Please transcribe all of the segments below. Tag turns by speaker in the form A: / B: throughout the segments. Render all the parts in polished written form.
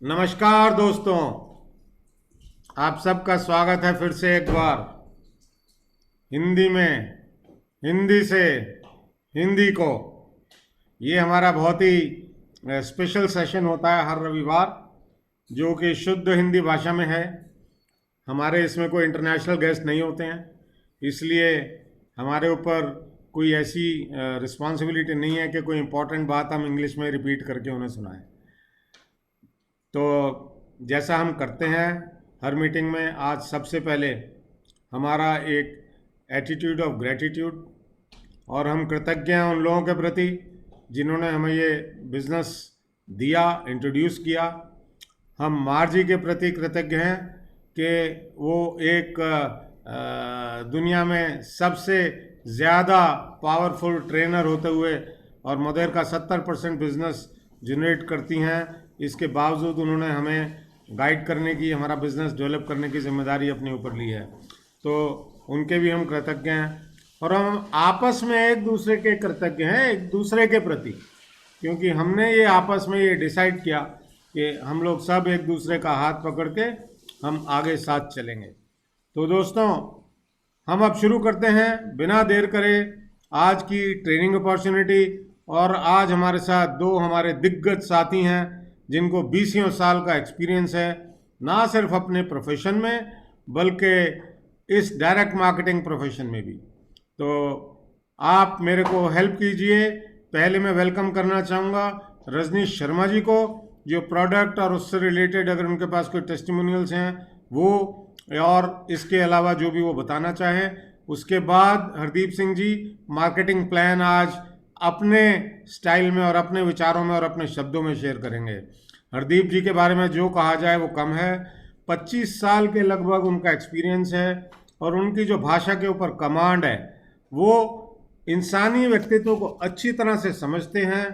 A: नमस्कार दोस्तों, आप सबका स्वागत है फिर से एक बार हिंदी में, हिंदी से हिंदी को। ये हमारा बहुत ही स्पेशल सेशन होता है हर रविवार, जो कि शुद्ध हिंदी भाषा में है। हमारे इसमें कोई इंटरनेशनल गेस्ट नहीं होते हैं, इसलिए हमारे ऊपर कोई ऐसी रिस्पॉन्सिबिलिटी नहीं है कि कोई इम्पोर्टेंट बात हम इंग्लिश में रिपीट करके उन्हें सुनाएं। तो जैसा हम करते हैं हर मीटिंग में, आज सबसे पहले हमारा एक एटीट्यूड ऑफ ग्रेटिट्यूड, और हम कृतज्ञ हैं उन लोगों के प्रति जिन्होंने हमें ये बिज़नेस दिया, इंट्रोड्यूस किया। हम मार जी के प्रति कृतज्ञ हैं कि वो एक दुनिया में सबसे ज़्यादा पावरफुल ट्रेनर होते हुए और मदेर का 70% बिजनेस जनरेट करती हैं, इसके बावजूद उन्होंने हमें गाइड करने की, हमारा बिज़नेस डेवलप करने की जिम्मेदारी अपने ऊपर ली है। तो उनके भी हम कृतज्ञ हैं, और हम आपस में एक दूसरे के कृतज्ञ हैं, एक दूसरे के प्रति, क्योंकि हमने ये आपस में ये डिसाइड किया कि हम लोग सब एक दूसरे का हाथ पकड़ के हम आगे साथ चलेंगे। तो दोस्तों, हम अब शुरू करते हैं बिना देर करे आज की ट्रेनिंग अपॉर्चुनिटी। और आज हमारे साथ दो हमारे दिग्गज साथी हैं जिनको 20 साल का एक्सपीरियंस है, ना सिर्फ अपने प्रोफेशन में बल्कि इस डायरेक्ट मार्केटिंग प्रोफेशन में भी। तो आप मेरे को हेल्प कीजिए। पहले मैं वेलकम करना चाहूँगा रजनीश शर्मा जी को, जो प्रोडक्ट और उससे रिलेटेड अगर उनके पास कोई टेस्टिमोनियल्स हैं वो, और इसके अलावा जो भी वो बताना चाहें। उसके बाद हरदीप सिंह जी मार्केटिंग प्लान आज अपने स्टाइल में और अपने विचारों में और अपने शब्दों में शेयर करेंगे। हरदीप जी के बारे में जो कहा जाए वो कम है। 25 साल के लगभग उनका एक्सपीरियंस है, और उनकी जो भाषा के ऊपर कमांड है वो इंसानी व्यक्तित्व को अच्छी तरह से समझते हैं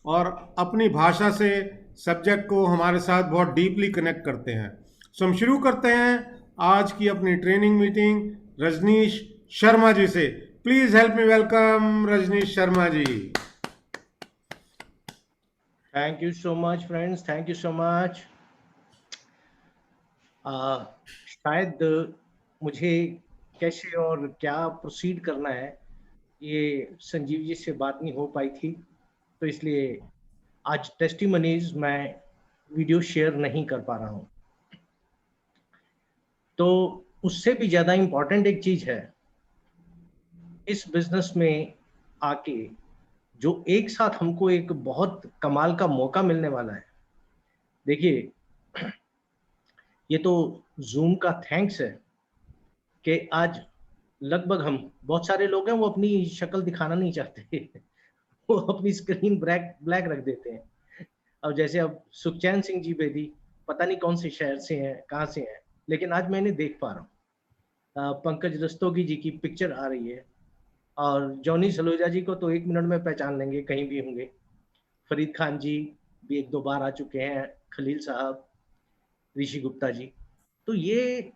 A: और अपनी भाषा से सब्जेक्ट को हमारे साथ बहुत डीपली कनेक्ट करते हैं। सो हम शुरू करते हैं आज की अपनी ट्रेनिंग मीटिंग रजनीश शर्मा जी से। Please help me welcome Rajneesh Sharma ji.
B: Thank you so much friends, thank you so much. शायद मुझे कैसे और क्या प्रोसीड करना है ये संजीव जी से बात नहीं हो पाई थी, तो इसलिए आज टेस्टिमनीज मैं वीडियो शेयर नहीं कर पा रहा हूँ। तो उससे भी ज़्यादा इम्पोर्टेंट एक चीज़ है इस बिजनेस में आके, जो एक साथ हमको एक बहुत कमाल का मौका मिलने वाला है। देखिए, ये तो जूम का थैंक्स है कि आज लगभग हम बहुत सारे लोग हैं वो अपनी शक्ल दिखाना नहीं चाहते वो अपनी स्क्रीन ब्लैक ब्लैक रख देते हैं। अब जैसे अब सुखचैन सिंह जी बेदी पता नहीं कौन से शहर से हैं, कहाँ से हैं, लेकिन आज मैंने देख पा रहा हूँ। पंकज रस्तोगी जी की पिक्चर आ रही है, और जॉनी सलोजा जी को तो 1 मिनट में पहचान लेंगे, कहीं भी होंगे। फरीद खान जी भी 1-2 बार आ चुके हैं, खलील साहब, ऋषि गुप्ता जी। तो ये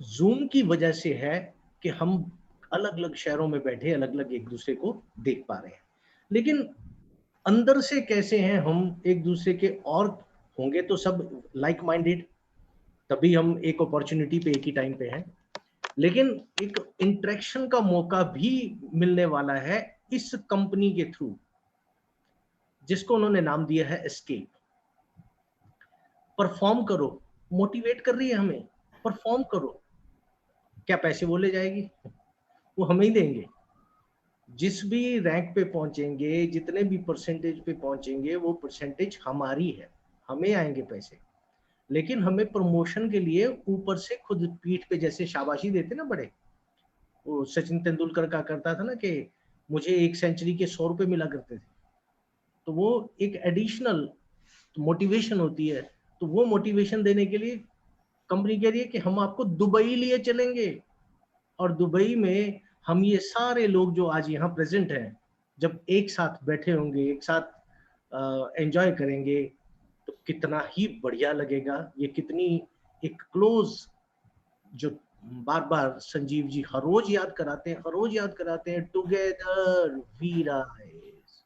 B: जूम की वजह से है कि हम अलग अलग शहरों में बैठे अलग अलग एक दूसरे को देख पा रहे हैं, लेकिन अंदर से कैसे हैं हम एक दूसरे के, और होंगे तो सब लाइक माइंडेड, तभी हम एक अपॉर्चुनिटी पे एक ही टाइम पे हैं। लेकिन एक इंटरेक्शन का मौका भी मिलने वाला है इस कंपनी के थ्रू, जिसको उन्होंने नाम दिया है एस्केप। परफॉर्म करो, मोटिवेट कर रही है हमें, परफॉर्म करो। क्या पैसे वो ले जाएगी? वो हमें ही देंगे। जिस भी रैंक पे पहुंचेंगे, जितने भी परसेंटेज पे पहुंचेंगे, वो परसेंटेज हमारी है, हमें आएंगे पैसे। लेकिन हमें प्रमोशन के लिए ऊपर से खुद पीठ पे जैसे शाबाशी देते ना बड़े, वो सचिन तेंदुलकर का करता था ना कि मुझे 1 सेंचुरी के 100 रुपए मिला करते थे। तो वो एक एडिशनल मोटिवेशन होती है। तो वो मोटिवेशन देने के लिए कंपनी कह रही है कि हम आपको दुबई लिए चलेंगे, और दुबई में हम ये सारे लोग जो आज यहाँ प्रेजेंट हैं, जब एक साथ बैठे होंगे, एक साथ एंजॉय करेंगे, तो कितना ही बढ़िया लगेगा। ये कितनी एक क्लोज, जो बार बार संजीव जी हर रोज याद कराते हैं, हर रोज याद कराते हैं, टुगेदर वी राइज।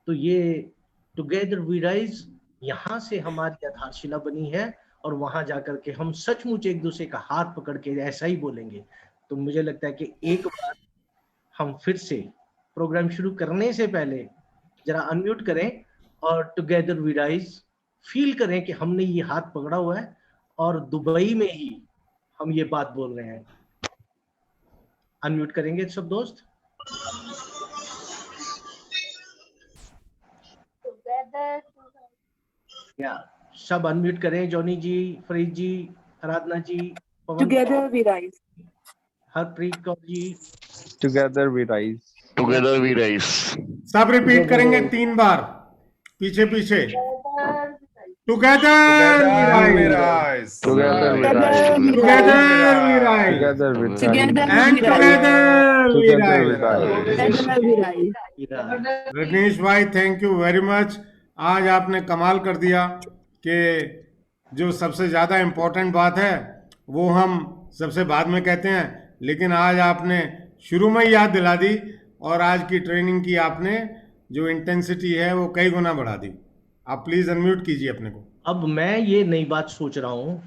B: तो ये टुगेदर वी राइज यहाँ से हमारी आधारशिला बनी है, और वहां जाकर के हम सचमुच एक दूसरे का हाथ पकड़ के ऐसा ही बोलेंगे। तो मुझे लगता है कि एक बार हम फिर से प्रोग्राम शुरू करने से पहले जरा अनम्यूट करें और टुगेदर वी राइज फील करें कि हमने ये हाथ पकड़ा हुआ है और दुबई में ही हम ये बात बोल रहे हैं। अनम्यूट करेंगे सब दोस्त। या सब अनम्यूट करें। Johnny ji, Farid ji, Aradhana ji, Pawan,
C: Together we rise.
B: Harpreet Kaur ji.
D: Together we rise.
E: Together we rise.
A: सब रिपीट करेंगे 3 बार पीछे पीछे। Together we rise,
E: Together we
C: Together
E: rise.
C: we
A: together we rise,
D: Together we rise.
C: Together
A: and
C: we rise.
A: Together we
D: Together we
A: rise.
D: rise.
C: Together we rise.
A: Rajneesh भाई, thank you very much. आज आपने कमाल कर दिया कि जो सबसे ज़्यादा इम्पोर्टेंट बात है वो हम सबसे बाद में कहते हैं, लेकिन आज आपने शुरू में ही याद दिला दी, और आज की ट्रेनिंग की आपने जो इंटेंसिटी है वो कई गुना बढ़ा दी। आप प्लीज़ अनम्यूट कीजिए अपने को।
B: अब मैं ये नई बात सोच रहा हूं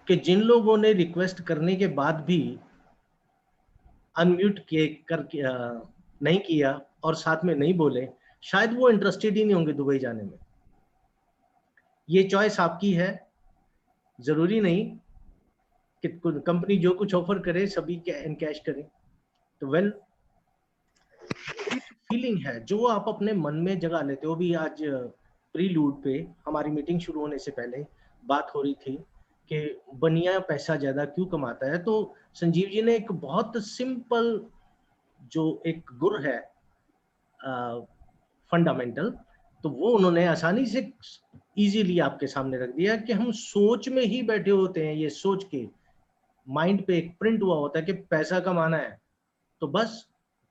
B: कि जिन लोगों ने रिक्वेस्ट करने के बाद भी अनम्यूट नहीं किया और साथ में नहीं बोले, शायद वो इंटरेस्टेड ही नहीं होंगे दुबई जाने में। ये चॉइस आपकी है, जरूरी नहीं कि कंपनी जो कुछ ऑफर करे सभी कैश करें। तो वेल, फीलिंग है जो आप अपने मन में जगा लेते हो। भी आज प्रीलूड पे हमारी मीटिंग शुरू होने से पहले बात हो रही थी कि बनिया पैसा ज्यादा क्यों कमाता है। तो संजीव जी ने एक बहुत सिंपल जो एक गुर है फंडामेंटल, तो वो उन्होंने आसानी से इजीली आपके सामने रख दिया कि हम सोच में ही बैठे होते हैं। ये सोच के माइंड पे एक प्रिंट हुआ होता है कि पैसा कमाना है, तो बस,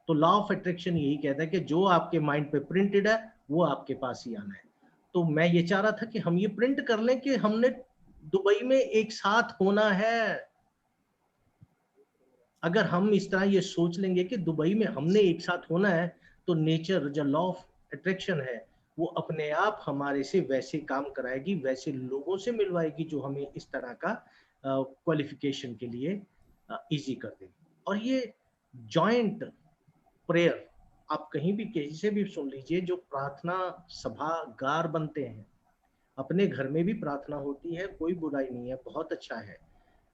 B: तो लॉ ऑफ अट्रैक्शन यही कहता है कि जो आपके माइंड पे प्रिंटेड है वो आपके पास ही आना है। तो मैं ये चाह रहा था कि हम ये प्रिंट कर लें कि हमने दुबई में एक साथ होना है। अगर हम इस तरह ये सोच लेंगे कि दुबई में हमने एक साथ होना है, तो नेचर जो लॉ ऑफ अट्रैक्शन है वो अपने आप हमारे से वैसे काम कराएगी, वैसे लोगों से मिलवाएगी जो हमें इस तरह का क्वालिफिकेशन के लिए इजी कर देगी। और ये जॉइंट प्रेयर आप कहीं भी किसी से भी सुन लीजिए, जो प्रार्थना सभागार बनते हैं, अपने घर में भी प्रार्थना होती है, कोई बुराई नहीं है, बहुत अच्छा है।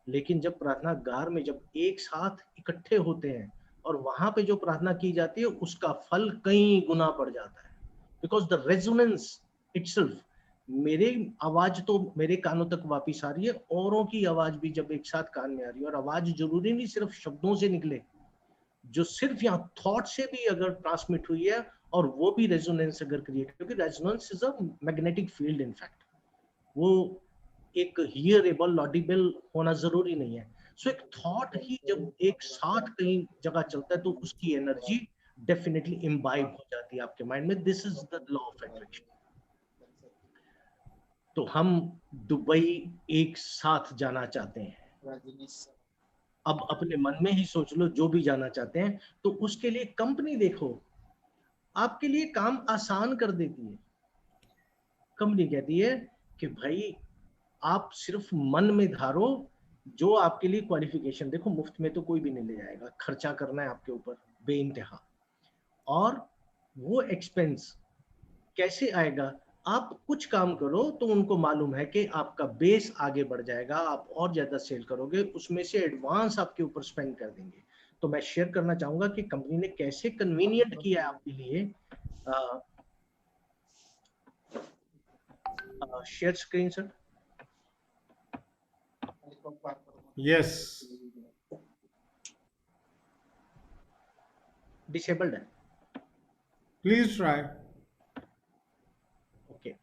B: लेकिन जब प्रार्थना गार में जब एक साथ इकट्ठे होते हैं और वहां पे जो प्रार्थना की जाती है उसका फल कई गुना बढ़ जाता है, बिकॉज द रेजोनेंस इटसेल्फ। मेरी आवाज तो मेरे कानों तक वापिस आ रही है, औरों की आवाज भी जब एक साथ कान में आ रही है, और आवाज जरूरी नहीं सिर्फ शब्दों से निकले, जो सिर्फ यहाँ थॉट से भी अगर ट्रांसमिट हुई है और वो भी रेजोनेंस अगर क्रिएट, क्योंकि resonance is a magnetic field. In fact वो एक हियरेबल ऑडिबल होना जरूरी नहीं है। सो एक थॉट ही जब एक साथ कहीं जगह चलता है तो उसकी एनर्जी डेफिनेटली इम्बाइब हो जाती है आपके माइंड में। This is the law of attraction. तो हम दुबई एक साथ जाना चाहते हैं। अब अपने मन में ही सोच लो जो भी जाना चाहते हैं, तो उसके लिए कंपनी देखो आपके लिए काम आसान कर देती है। कंपनी कहती है कि भाई आप सिर्फ मन में धारो जो आपके लिए क्वालिफिकेशन, देखो मुफ्त में तो कोई भी नहीं ले जाएगा, खर्चा करना है आपके ऊपर बेइंतहा। और वो एक्सपेंस कैसे आएगा? आप कुछ काम करो तो उनको मालूम है कि आपका बेस आगे बढ़ जाएगा, आप और ज्यादा सेल करोगे, उसमें से एडवांस आपके ऊपर स्पेंड कर देंगे। तो मैं शेयर करना चाहूंगा कि कंपनी ने कैसे कन्वीनियंट किया है आपके लिए। Share screen sir.
A: Yes,
B: disabled है,
A: प्लीज ट्राई।
B: ओके।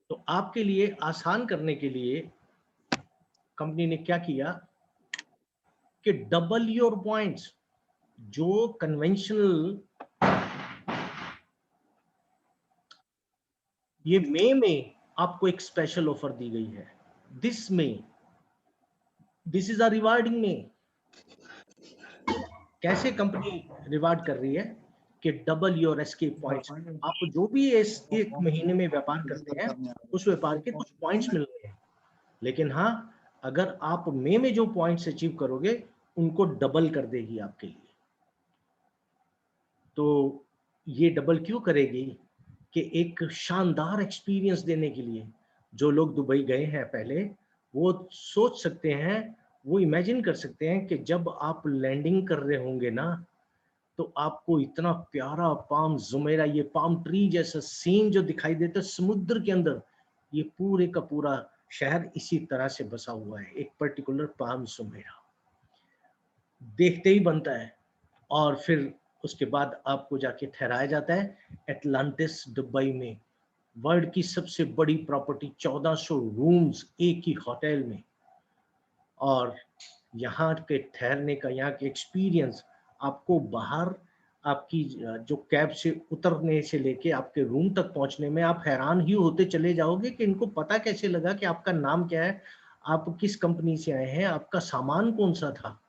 B: तो आपके लिए आसान करने के लिए कंपनी ने क्या किया कि डबल योर पॉइंट्स। जो कन्वेंशनल ये मई में आपको एक स्पेशल ऑफर दी गई है। दिस में दिस इज अ रिवार्डिंग में। कैसे कंपनी रिवार्ड कर रही है कि डबल योर एस्केप पॉइंट्स। आप जो भी इस एक महीने में व्यापार करते हैं उस व्यापार के कुछ पॉइंट्स मिल रहे हैं, लेकिन हाँ, अगर आप मई में जो पॉइंट्स अचीव करोगे उनको डबल कर देगी आपके लिए। तो ये डबल क्यों करेगी कि एक शानदार एक्सपीरियंस देने के लिए जो लोग दुबई गए हैं पहले, वो सोच सकते हैं, वो इमेजिन कर सकते हैं कि जब आप लैंडिंग कर रहे होंगे ना, तो आपको इतना प्यारा पाम जुमेरा, ये पाम ट्री जैसा सीन जो दिखाई देता है समुद्र के अंदर, ये पूरे का पूरा शहर इसी तरह से बसा हुआ है, एक पर्टिकुलर पाम जुमेरा देखते ही बनता है। और फिर उसके बाद आपको जाके ठहराया जाता है एटलांटिस दुबई में, वर्ल्ड की सबसे बड़ी प्रॉपर्टी, 1400 रूम्स एक ही होटल में। और यहाँ के ठहरने का, यहाँ के एक्सपीरियंस, आपको बाहर आपकी जो कैब से उतरने से लेके आपके रूम तक पहुंचने में आप हैरान ही होते चले जाओगे कि इनको पता कैसे लगा कि आपका नाम क्या है, आप किस कंपनी से आए हैं, आपका सामान कौन सा था।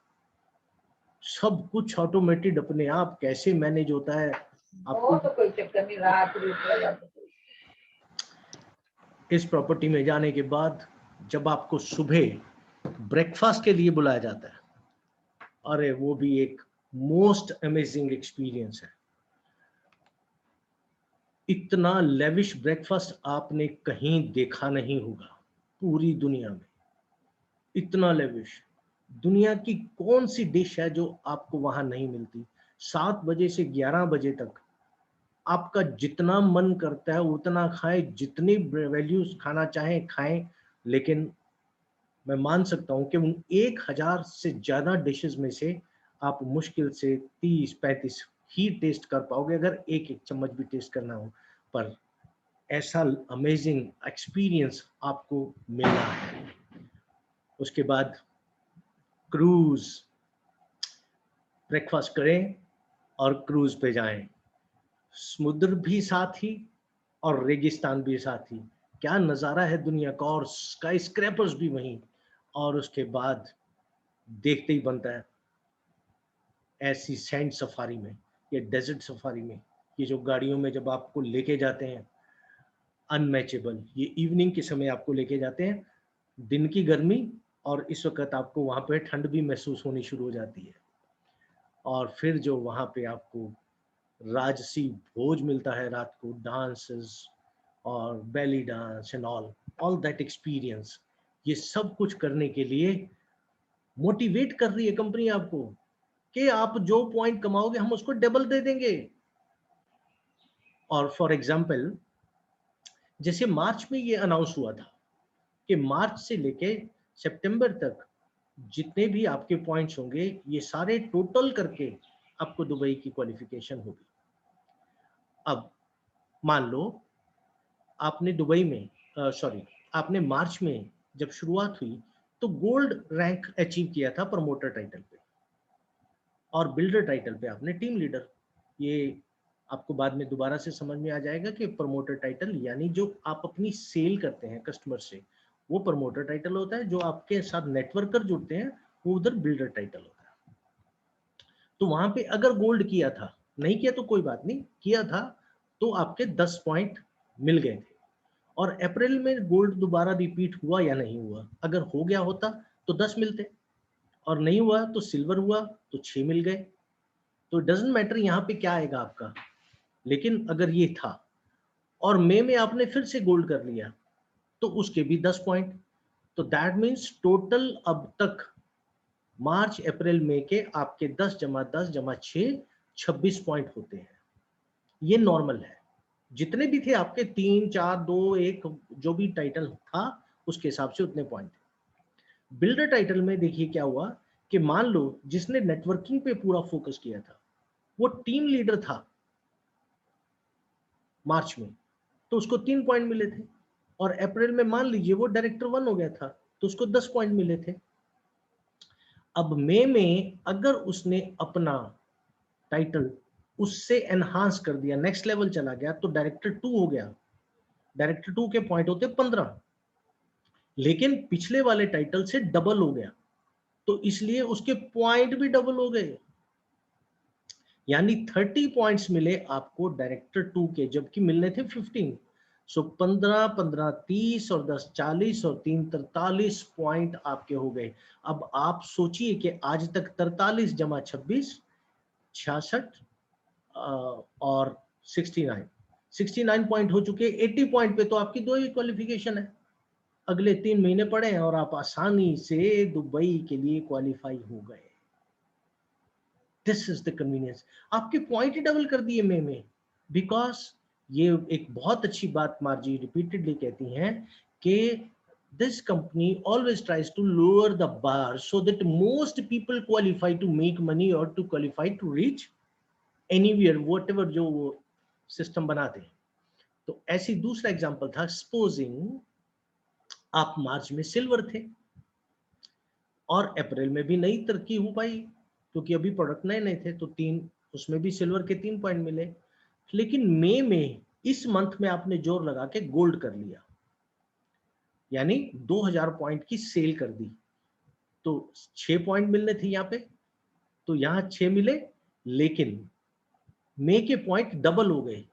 B: सब कुछ ऑटोमेटेड अपने आप कैसे मैनेज होता है आपको।
C: तो कोई चक्कर नहीं, रात
B: इस प्रॉपर्टी में जाने के बाद जब आपको सुबह ब्रेकफास्ट के लिए बुलाया जाता है, अरे वो भी एक मोस्ट अमेजिंग एक्सपीरियंस है। इतना लेविश ब्रेकफास्ट आपने कहीं देखा नहीं होगा पूरी दुनिया में। इतना लेविश, दुनिया की कौन सी डिश है जो आपको वहां नहीं मिलती। 7 बजे से 11 बजे तक आपका जितना मन करता है उतना खाएं, जितनी वैल्यूज खाना चाहें खाएं, लेकिन मैं मान सकता हूं कि उन 1000 से ज्यादा डिशेस में से आप मुश्किल से 30-35 ही टेस्ट कर पाओगे, अगर एक एक चम्मच भी टेस्ट करना हो। पर ऐसा अमेजिंग एक्सपीरियंस आपको मिलना है। उसके बाद क्रूज, ब्रेकफास्ट करें और क्रूज पे जाएं, समुद्र भी साथ ही और रेगिस्तान भी साथ ही, क्या नज़ारा है दुनिया का, और स्काई स्क्रैपर्स भी वहीं। और उसके बाद देखते ही बनता है ऐसी सैंड सफारी में या डेजर्ट सफारी में, ये जो गाड़ियों में जब आपको लेके जाते हैं, अनमैचेबल। ये इवनिंग के समय आपको लेके जाते हैं, दिन की गर्मी और इस वक्त आपको वहाँ पे ठंड भी महसूस होनी शुरू हो जाती है। और फिर जो वहाँ पे आपको राजसी भोज मिलता है रात को, डांसेस और belly dance and all that experience, ये सब कुछ करने के लिए मोटिवेट कर रही है कंपनी आपको कि आप जो पॉइंट कमाओगे हम उसको डबल दे देंगे। और फॉर एग्जांपल, जैसे मार्च में ये अनाउंस हुआ था कि मार्च से लेके सितंबर तक जितने भी आपके पॉइंट्स होंगे ये सारे टोटल करके आपको दुबई की क्वालिफिकेशन होगी। अब मान लो आपने दुबई में आपने मार्च में जब शुरुआत हुई तो गोल्ड रैंक अचीव किया था प्रमोटर टाइटल पे, और बिल्डर टाइटल पे आपने टीम लीडर। ये आपको बाद में दोबारा से समझ में आ जाएगा कि प्रमोटर टाइटल यानी जो आप अपनी सेल करते हैं कस्टमर से, वो प्रमोटर टाइटल होता है। जो आपके साथ नेटवर्कर जुड़ते हैं वो उधर बिल्डर टाइटल होता है। तो वहां पे अगर गोल्ड किया था, नहीं किया तो कोई बात नहीं, किया था तो आपके 10 पॉइंट मिल गए थे। और अप्रैल में गोल्ड दोबारा रिपीट हुआ या नहीं हुआ, अगर हो गया होता तो 10 मिलते, और नहीं हुआ तो सिल्वर हुआ तो 6 मिल गए। तो डजेंट मैटर यहाँ पे क्या आएगा आपका, लेकिन अगर ये था और मई में आपने फिर से गोल्ड कर लिया तो उसके भी 10 पॉइंट। तो दैट मीन्स टोटल अब तक मार्च अप्रैल मई के आपके 10 जमा 10 जमा 6 26 पॉइंट होते हैं। ये नॉर्मल है। जितने भी थे आपके 3 4 2 1 जो भी टाइटल था उसके हिसाब से उतने पॉइंट थे। बिल्डर टाइटल में देखिए क्या हुआ कि मान लो जिसने नेटवर्किंग पे पूरा फोकस किया था वो टीम लीडर था मार्च में, तो उसको 3 पॉइंट मिले थे। और अप्रैल में मान लीजिए वो डायरेक्टर 1 हो गया था तो उसको 10 पॉइंट मिले थे। अब मई में अगर उसने अपना टाइटल उससे एनहांस कर दिया, नेक्स्ट लेवल चला गया, तो डायरेक्टर 2 हो गया। डायरेक्टर 2 के पॉइंट होते 15, लेकिन पिछले वाले टाइटल से डबल हो गया। तो इसलिए उसके पॉइंट भी डबल हो गए, यानी 30 पॉइंट्स मिले आपको डायरेक्टर 2 के, जबकि मिलने थे 15। सो 15 15 30 और 10 40 और 3 43 पॉइंट आपके हो गए। अब आप सोचिए कि आज तक 43 जमा 26 66 और 69 पॉइंट हो चुके। 80 पॉइंट पे तो आपकी 2 ही क्वालिफिकेशन है। अगले 3 महीने पड़े हैं और आप आसानी से दुबई के लिए क्वालिफाई हो गए। This is the convenience. आपके पॉइंट ही डबल कर दिए मई में, बिकॉज ये एक बहुत अच्छी बात मार्जी रिपीटेडली कहती हैं कि this company always tries to lower the bar so that most people qualify to make money or to qualify to reach anywhere whatever जो वो सिस्टम बनाते हैं। तो ऐसी दूसरा एग्जांपल था, सपोजिंग आप मार्च में सिल्वर थे और अप्रैल में भी नई तरक्की हो पाई क्योंकि अभी प्रोडक्ट नए नए थे, तो 3 उसमें भी सिल्वर के 3 पॉइंट मिले। लेकिन मई में इस मंथ में आपने जोर लगा के गोल्ड कर लिया, यानी 2000 पॉइंट की सेल कर दी, तो 6 पॉइंट मिलने थे यहाँ पे, तो यहाँ 6 मिले, लेकिन मई के पॉइंट डबल हो गए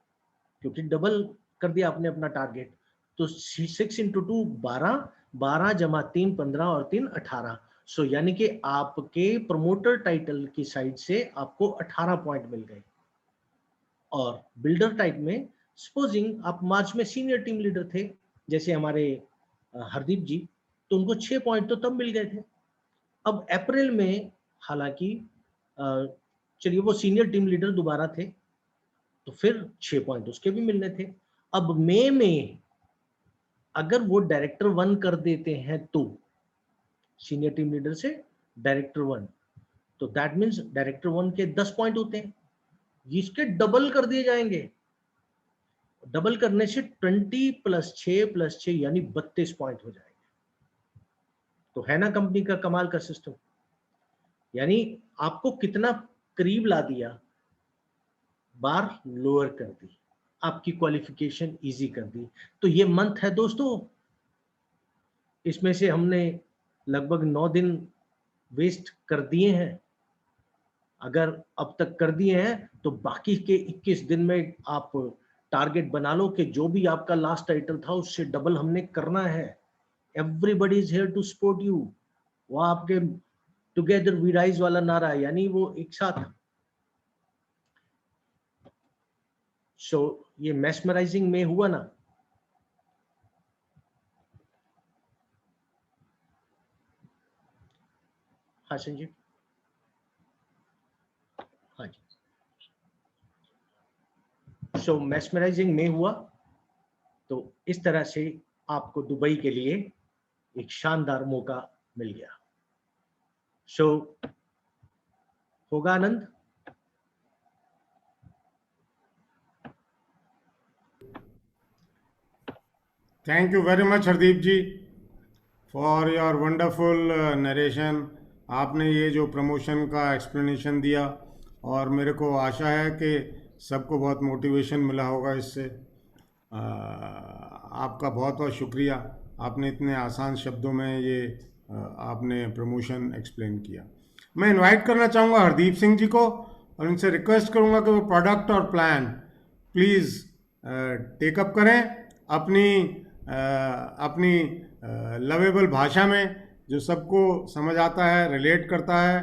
B: क्योंकि डबल कर दिया आपने अपना टारगेट। तो 6 इंटू 2 12, 12 जमा 3 15 और 3 18। सो यानी कि आपके प्रमोटर टाइटल की साइड से आपको 18 पॉइंट मिल गए। और बिल्डर टाइप में सपोजिंग आप मार्च में सीनियर टीम लीडर थे, जैसे हमारे हरदीप जी, तो उनको 6 पॉइंट तो तब मिल गए थे। अब अप्रैल में हालांकि चलिए वो सीनियर टीम लीडर दोबारा थे, तो फिर 6 पॉइंट उसके भी मिलने थे। अब मई में अगर वो डायरेक्टर 1 कर देते हैं तो सीनियर टीम लीडर से डायरेक्टर 1, तो दैट मीन्स डायरेक्टर 1 के 10 पॉइंट होते हैं, इसके डबल कर दिए जाएंगे। डबल करने से 20 + 6 + 6 यानी 32 पॉइंट हो जाएंगे। तो है ना कंपनी का कमाल का सिस्टम, यानी आपको कितना करीब ला दिया, बार लोअर कर दी, आपकी क्वालिफिकेशन इजी कर दी। तो ये मंथ है दोस्तों, इसमें से हमने लगभग 9 दिन वेस्ट कर दिए हैं। अगर अब तक कर दिए हैं तो बाकी के 21 दिन में आप टारगेट बना लो कि जो भी आपका लास्ट टाइटल था उससे डबल हमने करना है। Everybody is here to support you. वो आपके टुगेदर वी राइज वाला नारा है, यानी वो एक साथ। सो ये मैस्मराइजिंग में हुआ ना, हाँ संजीव, हाँ जी। सो मैस्मराइजिंग में हुआ, तो इस तरह से आपको दुबई के लिए एक शानदार मौका मिल गया। सो होगा आनंद।
A: Thank you very much Hardeep ji for your wonderful narration. आपने ये जो प्रमोशन का एक्सप्लेनेशन दिया, और मेरे को आशा है कि सबको बहुत मोटिवेशन मिला होगा इससे। आपका बहुत बहुत शुक्रिया, आपने इतने आसान शब्दों में ये आपने प्रमोशन एक्सप्लेन किया। मैं इनवाइट करना चाहूँगा हरदीप सिंह जी को, और उनसे रिक्वेस्ट करूँगा कि वो प्रोडक्ट और प्लान प्लीज़ टेकअप करें अपनी लवेबल भाषा में, जो सबको समझ आता है, रिलेट करता है।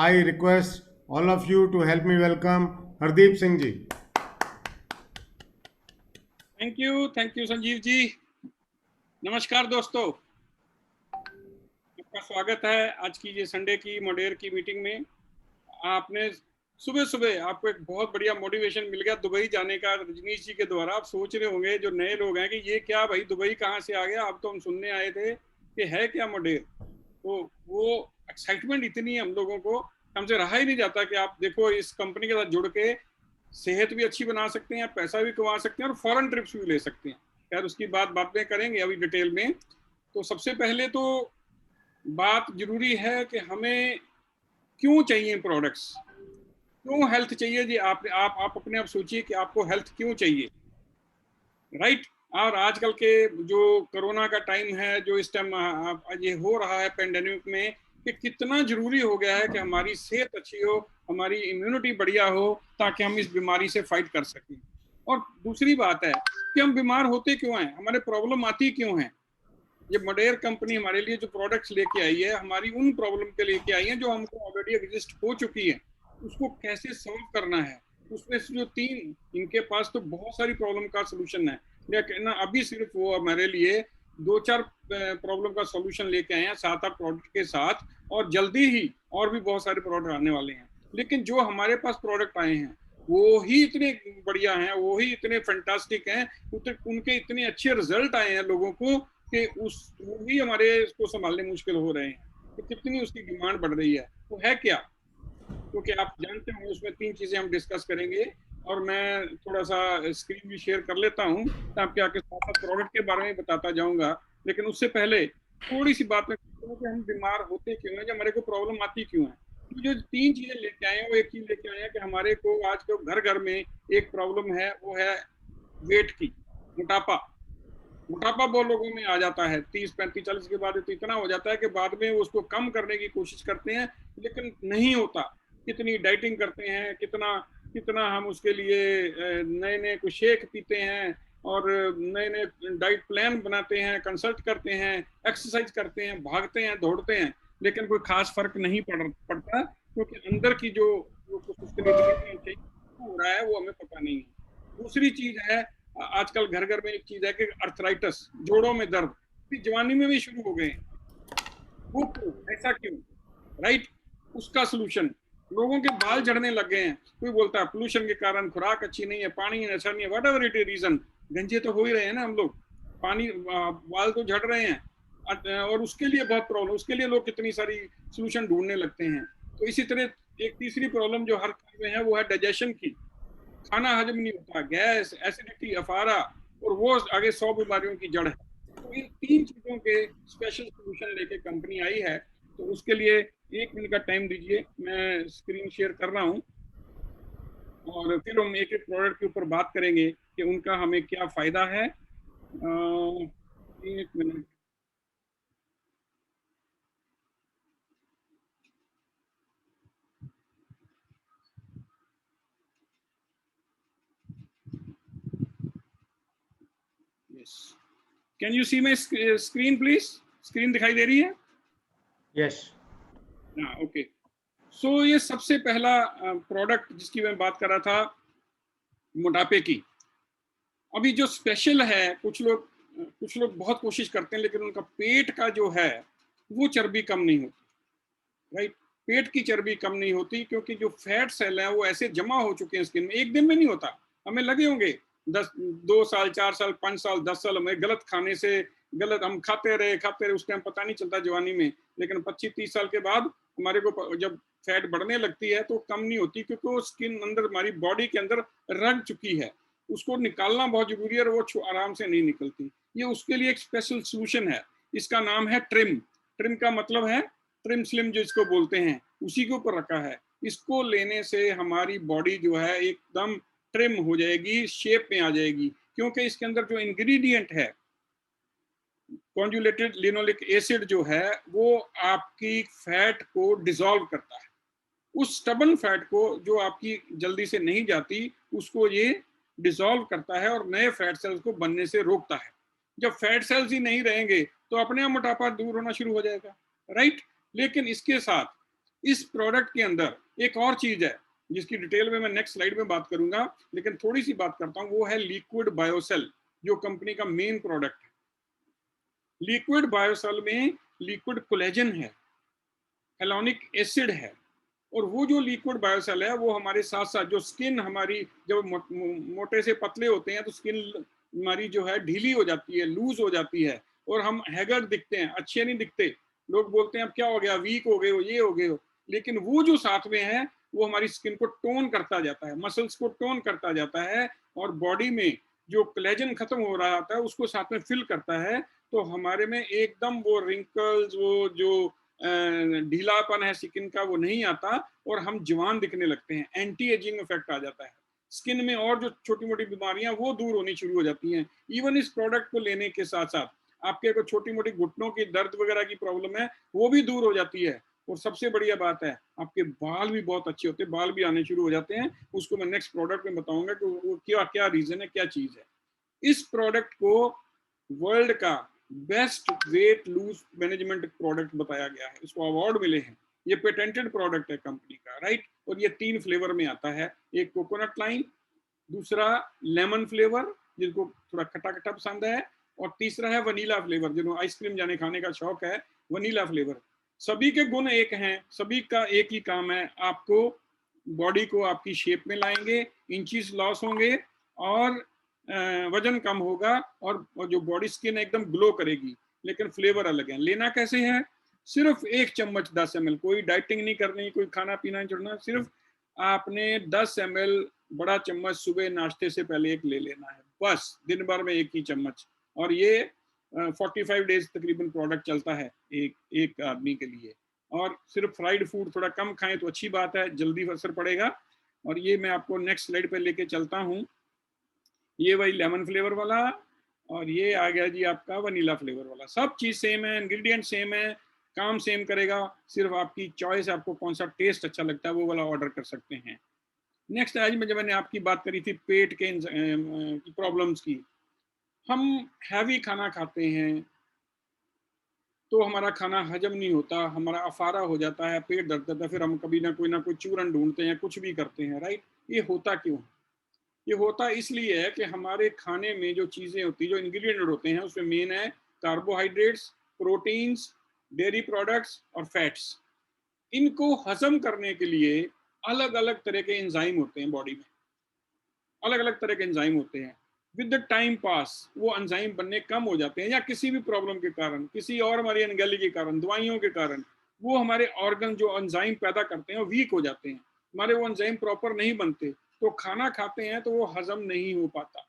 A: I request all of you to help me welcome Hardeep Singh ji.
F: Thank you Sanjeev ji. नमस्कार दोस्तों, आपका स्वागत है आज की ये संडे की मॉडेर की मीटिंग में। आपने सुबह सुबह आपको एक बहुत बढ़िया मोटिवेशन मिल गया दुबई जाने का रजनीश जी के द्वारा। आप सोच रहे होंगे जो नए लोग हैं कि ये क्या भाई दुबई कहाँ से आ गया, अब तो हम सुनने आए थे कि है क्या मॉडेर। तो वो एक्साइटमेंट इतनी है हम लोगों को, हमसे रहा ही नहीं जाता कि आप देखो इस कंपनी के साथ जुड़ के सेहत भी अच्छी बना सकते हैं, पैसा भी कमा सकते हैं और फॉरेन ट्रिप्स भी ले सकते हैं। खैर उसकी बातें करेंगे अभी डिटेल में। तो सबसे पहले तो बात जरूरी है कि हमें क्यों चाहिए प्रोडक्ट्स, क्यों हेल्थ चाहिए जी। आप अपने आप सोचिए कि आपको हेल्थ क्यों चाहिए, राइट। और आजकल के जो कोरोना का टाइम है, जो इस टाइम ये हो रहा है पेंडेमिक में, कि कितना जरूरी हो गया है कि हमारी सेहत अच्छी हो, हमारी इम्यूनिटी बढ़िया हो, ताकि हम इस बीमारी से फाइट कर सकें। और दूसरी बात है कि हम बीमार होते क्यों हैं, हमारे प्रॉब्लम आती क्यों है। ये मडेर कंपनी हमारे लिए जो प्रोडक्ट्स लेके आई है, हमारी उन प्रॉब्लम के लेके आई है जो हमको ऑलरेडी एग्जिस्ट हो चुकी है, उसको कैसे सॉल्व करना है। उसमें से जो 3, इनके पास तो बहुत सारी प्रॉब्लम का सोल्यूशन है, लेकिन अभी सिर्फ वो हमारे लिए 2-4 प्रॉब्लम का सोल्यूशन लेके आए हैं 7-8 प्रोडक्ट के साथ, और जल्दी ही और भी बहुत सारे प्रोडक्ट आने वाले हैं। लेकिन जो हमारे पास प्रोडक्ट आए हैं वो ही इतने बढ़िया हैं, वो ही इतने फैंटास्टिक हैं, उनके इतने अच्छे रिजल्ट आए हैं लोगों को कि वो भी हमारे इसको संभालने मुश्किल हो रहे हैं कि कितनी उसकी डिमांड बढ़ रही है। वो है क्या, क्योंकि आप जानते होंगे उसमें 3 चीजें हम डिस्कस करेंगे, और मैं थोड़ा सा स्क्रीन भी शेयर कर लेता हूँ ताकि आगे साथ प्रोडक्ट के बारे में बताता जाऊंगा। लेकिन उससे पहले थोड़ी सी बात मैं कि हम बीमार होते क्यों हैं, जब हमारे को प्रॉब्लम आती क्यों है। तो जो 3 चीजें लेके आए हैं, वो एक चीज लेके आए हैं कि हमारे को आज के घर घर में एक प्रॉब्लम है, वो है वेट की, मोटापा। मोटापा बहुत लोगों में आ जाता है 30-35-40 के बाद, तो इतना हो जाता है कि बाद में उसको कम करने की कोशिश करते हैं लेकिन नहीं होता। कितनी डाइटिंग करते हैं, कितना कितना हम उसके लिए नए नए कुछ शेक पीते हैं और नए नए डाइट प्लान बनाते हैं, कंसल्ट करते हैं, एक्सरसाइज करते हैं, भागते हैं, दौड़ते हैं, लेकिन कोई खास फर्क नहीं पड़ता, क्योंकि अंदर की जो कुछ उसके लिए चाहिए हो रहा है वो हमें पता नहीं है। दूसरी चीज है, आजकल घर घर में एक चीज है कि अर्थराइटिस, जोड़ों में दर्द, जवानी में भी शुरू हो गए हैं। वो क्यों, ऐसा क्यों, राइट? उसका सोल्यूशन, लोगों के बाल झड़ने लग गए हैं, कोई बोलता है पोल्यूशन के कारण, खुराक अच्छी नहीं है, पानी अच्छा नहीं है, whatever it is reason, गंजे तो हो ही रहे हैं ना हम लोग, पानी बाल तो झड़ रहे हैं, और उसके लिए बहुत प्रॉब्लम, उसके लिए लोग कितनी सारी सोल्यूशन ढूंढने लगते हैं। तो इसी तरह एक तीसरी प्रॉब्लम जो हर घर में है वो है डाइजेशन की, खाना हजम नहीं होता, गैस, एसिडिटी, अफारा, और वो आगे 100 बीमारियों की जड़ है। तो इन 3 चीजों के स्पेशल सोल्यूशन लेके कंपनी आई है। तो उसके लिए 1 मिनट का टाइम दीजिए, मैं स्क्रीन शेयर कर रहा हूँ और फिर हम एक एक प्रोडक्ट के ऊपर बात करेंगे कि उनका हमें क्या फायदा है। 1 minute. Can you see my screen please? Screen दिखाई दे रही है?
B: यस।
F: हाँ, ओके। सो ये सबसे पहला प्रोडक्ट जिसकी मैं बात कर रहा था, मोटापे की। अभी जो स्पेशल है, कुछ लोग बहुत कोशिश करते हैं लेकिन उनका पेट का जो है वो चर्बी कम नहीं होती, राइट? पेट की चर्बी कम नहीं होती क्योंकि जो फैट सेल है वो ऐसे जमा हो चुके हैं स्किन में, एक दिन में नहीं होता। हमें लगे होंगे 2 साल, 4 साल, 5 साल, 10 साल हमें गलत खाने से, गलत हम खाते रहे, उस टाइम पता नहीं चलता जवानी में, लेकिन 25-30 साल के बाद हमारे को जब फैट बढ़ने लगती है तो कम नहीं होती, क्योंकि वो स्किन अंदर हमारी बॉडी के अंदर रग चुकी है, उसको निकालना बहुत जरूरी है और वो आराम से नहीं निकलती। ये उसके लिए एक स्पेशल सोल्यूशन है, इसका नाम है ट्रिम। ट्रिम का मतलब है ट्रिम स्लिम, जो इसको बोलते हैं, उसी के ऊपर रखा है। इसको लेने से हमारी बॉडी जो है एकदम ट्रिम हो जाएगी, शेप में आ जाएगी, क्योंकि इसके अंदर जो इंग्रेडिएंट है कॉन्जुलेटेड लिनोलिक एसिड जो है वो आपकी फैट को डिसॉल्व करता है, उस स्टबन फैट को जो आपकी जल्दी से नहीं जाती उसको ये डिसॉल्व करता है और नए फैट सेल्स को बनने से रोकता है। जब फैट सेल्स ही नहीं रहेंगे तो अपने आप मोटापा दूर होना शुरू हो जाएगा, राइट? लेकिन इसके साथ इस प्रोडक्ट के अंदर एक और चीज है जिसकी डिटेल में मैं नेक्स्ट स्लाइड में बात करूंगा, लेकिन थोड़ी सी बात करता हूं, वो है लिक्विड बायोसेल, जो कंपनी का मेन प्रोडक्ट है। लिक्विड बायोसेल में लिक्विड कोलेजन है, हेलोनिक एसिड है, और वो जो लिक्विड बायोसेल है वो हमारे साथ साथ जो स्किन हमारी जब मोटे से पतले होते हैं तो स्किन हमारी जो है ढीली हो जाती है, लूज हो जाती है, और हम हैगर्ड दिखते हैं, अच्छे नहीं दिखते। लोग बोलते हैं अब क्या हो गया, वीक हो गए हो, ये हो गए हो, लेकिन वो जो साथ में है वो हमारी स्किन को टोन करता जाता है, मसल्स को टोन करता जाता है, और बॉडी में जो कोलेजन खत्म हो रहा होता है उसको साथ में फिल करता है। तो हमारे में एकदम वो रिंकल्स, वो जो ढीलापन है स्किन का, वो नहीं आता और हम जवान दिखने लगते हैं, एंटी एजिंग इफेक्ट आ जाता है स्किन में, और जो छोटी मोटी बीमारियां वो दूर होनी शुरू हो जाती हैं। इवन इस प्रोडक्ट को लेने के साथ साथ आपके को छोटी मोटी घुटनों की दर्द वगैरह की प्रॉब्लम है वो भी दूर हो जाती है, और सबसे बढ़िया बात है आपके बाल भी बहुत अच्छे होते हैं, बाल भी आने शुरू हो जाते हैं। उसको मैं नेक्स्ट प्रोडक्ट में बताऊंगा कि वो क्या क्या रीजन है, क्या चीज है। इस प्रोडक्ट को वर्ल्ड का best weight lose management product बताया गया है, इसको अवार्ड मिले हैं। ये पेटेंटेड प्रोडक्ट है कंपनी का, राइट। और ये 3 फ्लेवर में आता है, एक कोकोनट लाइम, दूसरा लेमन फ्लेवर जिनको थोड़ा खट्टा खट्टा पसंद है, और तीसरा है वनीला फ्लेवर जिनको आइसक्रीम जाने खाने का शौक है, वनीला फ्लेवर। सभी के गुण एक हैं, सभी का एक ही काम है, आपको बॉडी को आपकी शेप में लाएंगे, इंचेस लॉस होंगे और वजन कम होगा, और जो बॉडी स्किन एकदम ग्लो करेगी। लेकिन फ्लेवर अलग है। लेना कैसे है? सिर्फ 1 चम्मच 10 ml, कोई डाइटिंग नहीं करनी, कोई खाना पीना नहीं छोड़ना, सिर्फ आपने 10 ml बड़ा चम्मच सुबह नाश्ते से पहले एक ले लेना है, बस दिन भर में 1 ही चम्मच। और ये 45 डेज तकरीबन प्रोडक्ट चलता है एक आदमी के लिए। और सिर्फ फ्राइड फूड थोड़ा कम खाएं तो अच्छी बात है, जल्दी असर पड़ेगा। और ये मैं आपको नेक्स्ट स्लाइड पे लेके चलता हूँ। ये वही लेमन फ्लेवर वाला, और ये आ गया जी आपका वनीला फ्लेवर वाला। सब चीज़ सेम है, इंग्रेडिएंट सेम है, काम सेम करेगा, सिर्फ आपकी चॉइस, आपको कौन सा टेस्ट अच्छा लगता है वो वाला ऑर्डर कर सकते हैं। नेक्स्ट आज में जब मैंने आपकी बात करी थी पेट के प्रॉब्लम्स की, हम हैवी खाना खाते हैं तो हमारा खाना हजम नहीं होता, हमारा अफारा हो जाता है, पेट दर्द करता है, फिर हम कभी ना कोई चूरन ढूंढते हैं, कुछ भी करते हैं, राइट। ये होता क्यों? ये होता इसलिए है कि हमारे खाने में जो चीज़ें होती हैं, जो इंग्रेडिएंट होते हैं, उसमें मेन है कार्बोहाइड्रेट्स, प्रोटीन्स, डेयरी प्रोडक्ट्स और फैट्स। इनको हजम करने के लिए अलग अलग तरह के एंजाइम होते हैं बॉडी में, अलग अलग तरह के एंजाइम होते हैं। विद द टाइम पास वो एंजाइम बनने कम हो जाते हैं, या किसी भी प्रॉब्लम के कारण, किसी और हमारी अनगैली के कारण, दवाइयों के कारण, वो हमारे ऑर्गन जो एंजाइम पैदा करते हैं वीक हो जाते हैं, हमारे वो एंजाइम प्रॉपर नहीं बनते, तो खाना खाते हैं तो वो हजम नहीं हो पाता,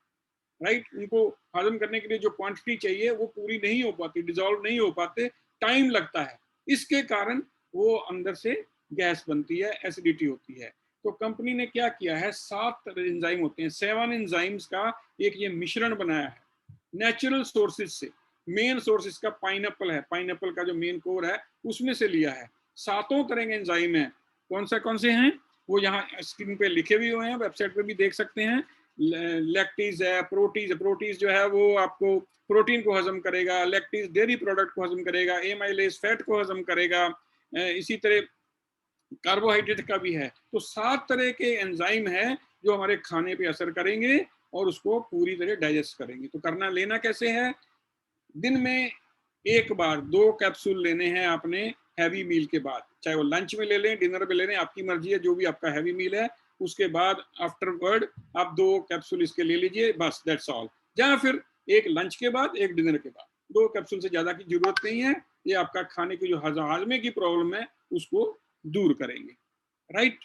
F: राइट। उनको हजम करने के लिए जो क्वांटिटी चाहिए वो पूरी नहीं हो पाती, डिजॉल्व नहीं हो पाते, टाइम लगता है। इसके कारण वो अंदर से गैस बनती है, एसिडिटी होती है। तो कंपनी ने क्या किया है, 7 एंजाइम होते हैं, 7 एंजाइम्स का एक ये मिश्रण बनाया है नेचुरल सोर्सेज से। मेन सोर्स इसका पाइनएप्पल है, पाइनएप्पल का जो मेन कोर है उसमें से लिया है। 7 तरह के एंजाइम है। कौन से हैं वो यहाँ स्क्रीन पे लिखे भी हुए हैं, वेबसाइट पे भी देख सकते हैं। लैक्टीज है, प्रोटीज जो है वो आपको प्रोटीन को हजम करेगा, लैक्टीज डेयरी प्रोडक्ट को हजम करेगा, एमाइलेज फैट को हजम करेगा, इसी तरह कार्बोहाइड्रेट का भी है। तो 7 तरह के एंजाइम है जो हमारे खाने पे असर करेंगे और उसको पूरी तरह डाइजेस्ट करेंगे। तो करना लेना कैसे है? दिन में 1 बार 2 कैप्सूल लेने हैं आपने हैवी मील के बाद, चाहे वो लंच में ले लें, डिनर में ले लें, आपकी मर्जी है, जो भी आपका हैवी मील है। उसके बाद आफ्टरवर्ड आप 2 कैप्सूल इसके ले लीजिए, बस दैट्स ऑल। या फिर एक लंच के बाद, एक डिनर के बाद, 2 कैप्सूल से ज्यादा की जरूरत नहीं है। ये आपका खाने की जो हाजमे की प्रॉब्लम है उसको दूर करेंगे, राइट।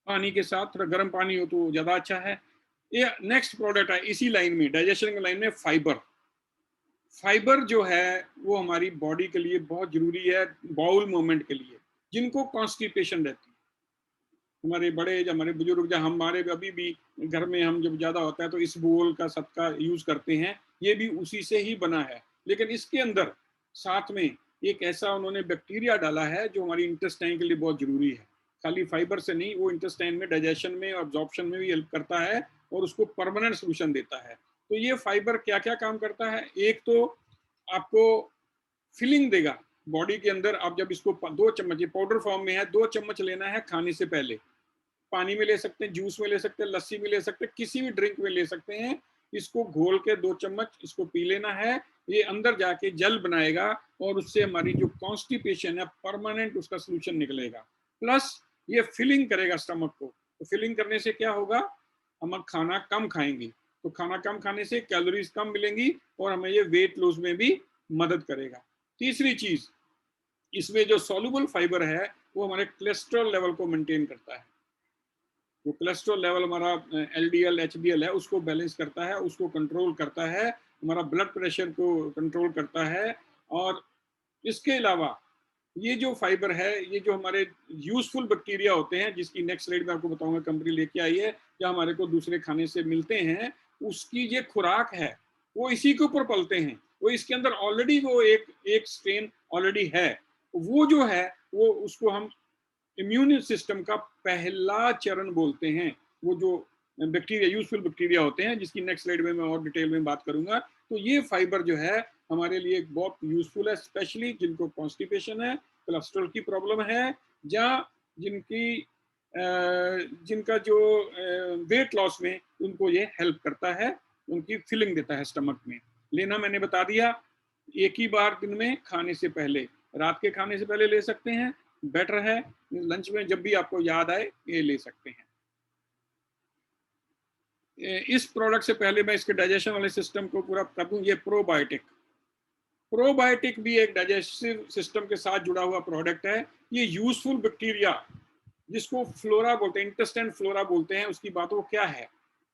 F: पानी के साथ थोड़ा गर्म पानी हो तो ज्यादा अच्छा है। ये नेक्स्ट प्रोडक्ट है इसी लाइन में, डाइजेशन की लाइन में, फाइबर। फाइबर जो है वो हमारी बॉडी के लिए बहुत जरूरी है, बाउल मूवमेंट के लिए, जिनको कॉन्स्टिपेशन रहती है। हमारे बड़े, जब हमारे बुजुर्ग, जब हमारे अभी भी घर में हम जब ज्यादा होता है तो इस बोल का सबका यूज करते हैं, ये भी उसी से ही बना है। लेकिन इसके अंदर साथ में एक ऐसा उन्होंने बैक्टीरिया डाला है जो हमारी इंटेस्टाइन के लिए बहुत जरूरी है। खाली फाइबर से नहीं, वो इंटेस्टाइन में डाइजेशन में और अब्जॉर्प्शन में भी हेल्प करता है और उसको परमानेंट सोल्यूशन देता है। तो ये फाइबर क्या क्या काम करता है? एक तो आपको फिलिंग देगा बॉडी के अंदर। आप जब इसको 2 चम्मच, पाउडर फॉर्म में है, 2 चम्मच लेना है खाने से पहले। पानी में ले सकते हैं, जूस में ले सकते हैं, लस्सी में ले सकते हैं, किसी भी ड्रिंक में ले सकते हैं। इसको घोल के 2 चम्मच इसको पी लेना है। ये अंदर जाके जल बनाएगा और उससे हमारी जो कॉन्स्टिपेशन है परमानेंट उसका सोल्यूशन निकलेगा। प्लस ये फिलिंग करेगा स्टमक को। तो फिलिंग करने से क्या होगा? हम खाना कम खाएंगे, तो खाना कम खाने से कैलोरीज कम मिलेंगी और हमें ये वेट लॉस में भी मदद करेगा। तीसरी चीज, इसमें जो सॉल्युबल फाइबर है वो हमारे कोलेस्ट्रॉल लेवल को मेंटेन करता है। वो कोलेस्ट्रॉल लेवल हमारा LDL HDL है उसको बैलेंस करता है, उसको कंट्रोल करता है, हमारा ब्लड प्रेशर को कंट्रोल करता है। और इसके अलावा ये जो फाइबर है, ये जो हमारे यूजफुल बैक्टीरिया होते हैं, जिसकी नेक्स्ट स्लाइड में आपको बताऊंगा, कंपनी लेके आई है, या हमारे को दूसरे खाने से मिलते हैं, उसकी ये खुराक है, वो इसी के ऊपर पलते हैं। वो इसके अंदर ऑलरेडी वो एक स्ट्रेन ऑलरेडी है, वो जो है वो उसको हम इम्यून सिस्टम का पहला चरण बोलते हैं। वो जो बैक्टीरिया, यूजफुल बैक्टीरिया होते हैं, जिसकी नेक्स्ट स्लाइड में मैं और डिटेल में बात करूंगा। तो ये फाइबर जो है हमारे लिए बहुत यूजफुल है, स्पेशली जिनको कॉन्स्टिपेशन है, कोलेस्ट्रॉल की प्रॉब्लम है, या जिनका जो वेट लॉस में उनको ये हेल्प करता है, उनकी फिलिंग देता है स्टमक में। लेना मैंने बता दिया, एक ही बार दिन में खाने से पहले, रात के खाने से पहले ले सकते हैं, बेटर है। लंच में जब भी आपको याद आए ये ले सकते हैं। इस प्रोडक्ट से पहले मैं इसके डाइजेशन वाले सिस्टम को पूरा कर दूं। ये प्रोबायोटिक भी एक डाइजेस्टिव सिस्टम के साथ जुड़ा हुआ प्रोडक्ट है। ये यूजफुल बैक्टीरिया, जिसको फ्लोरा बोलते हैं, इंटेस्टाइन फ्लोरा बोलते हैं, उसकी बात वो क्या है,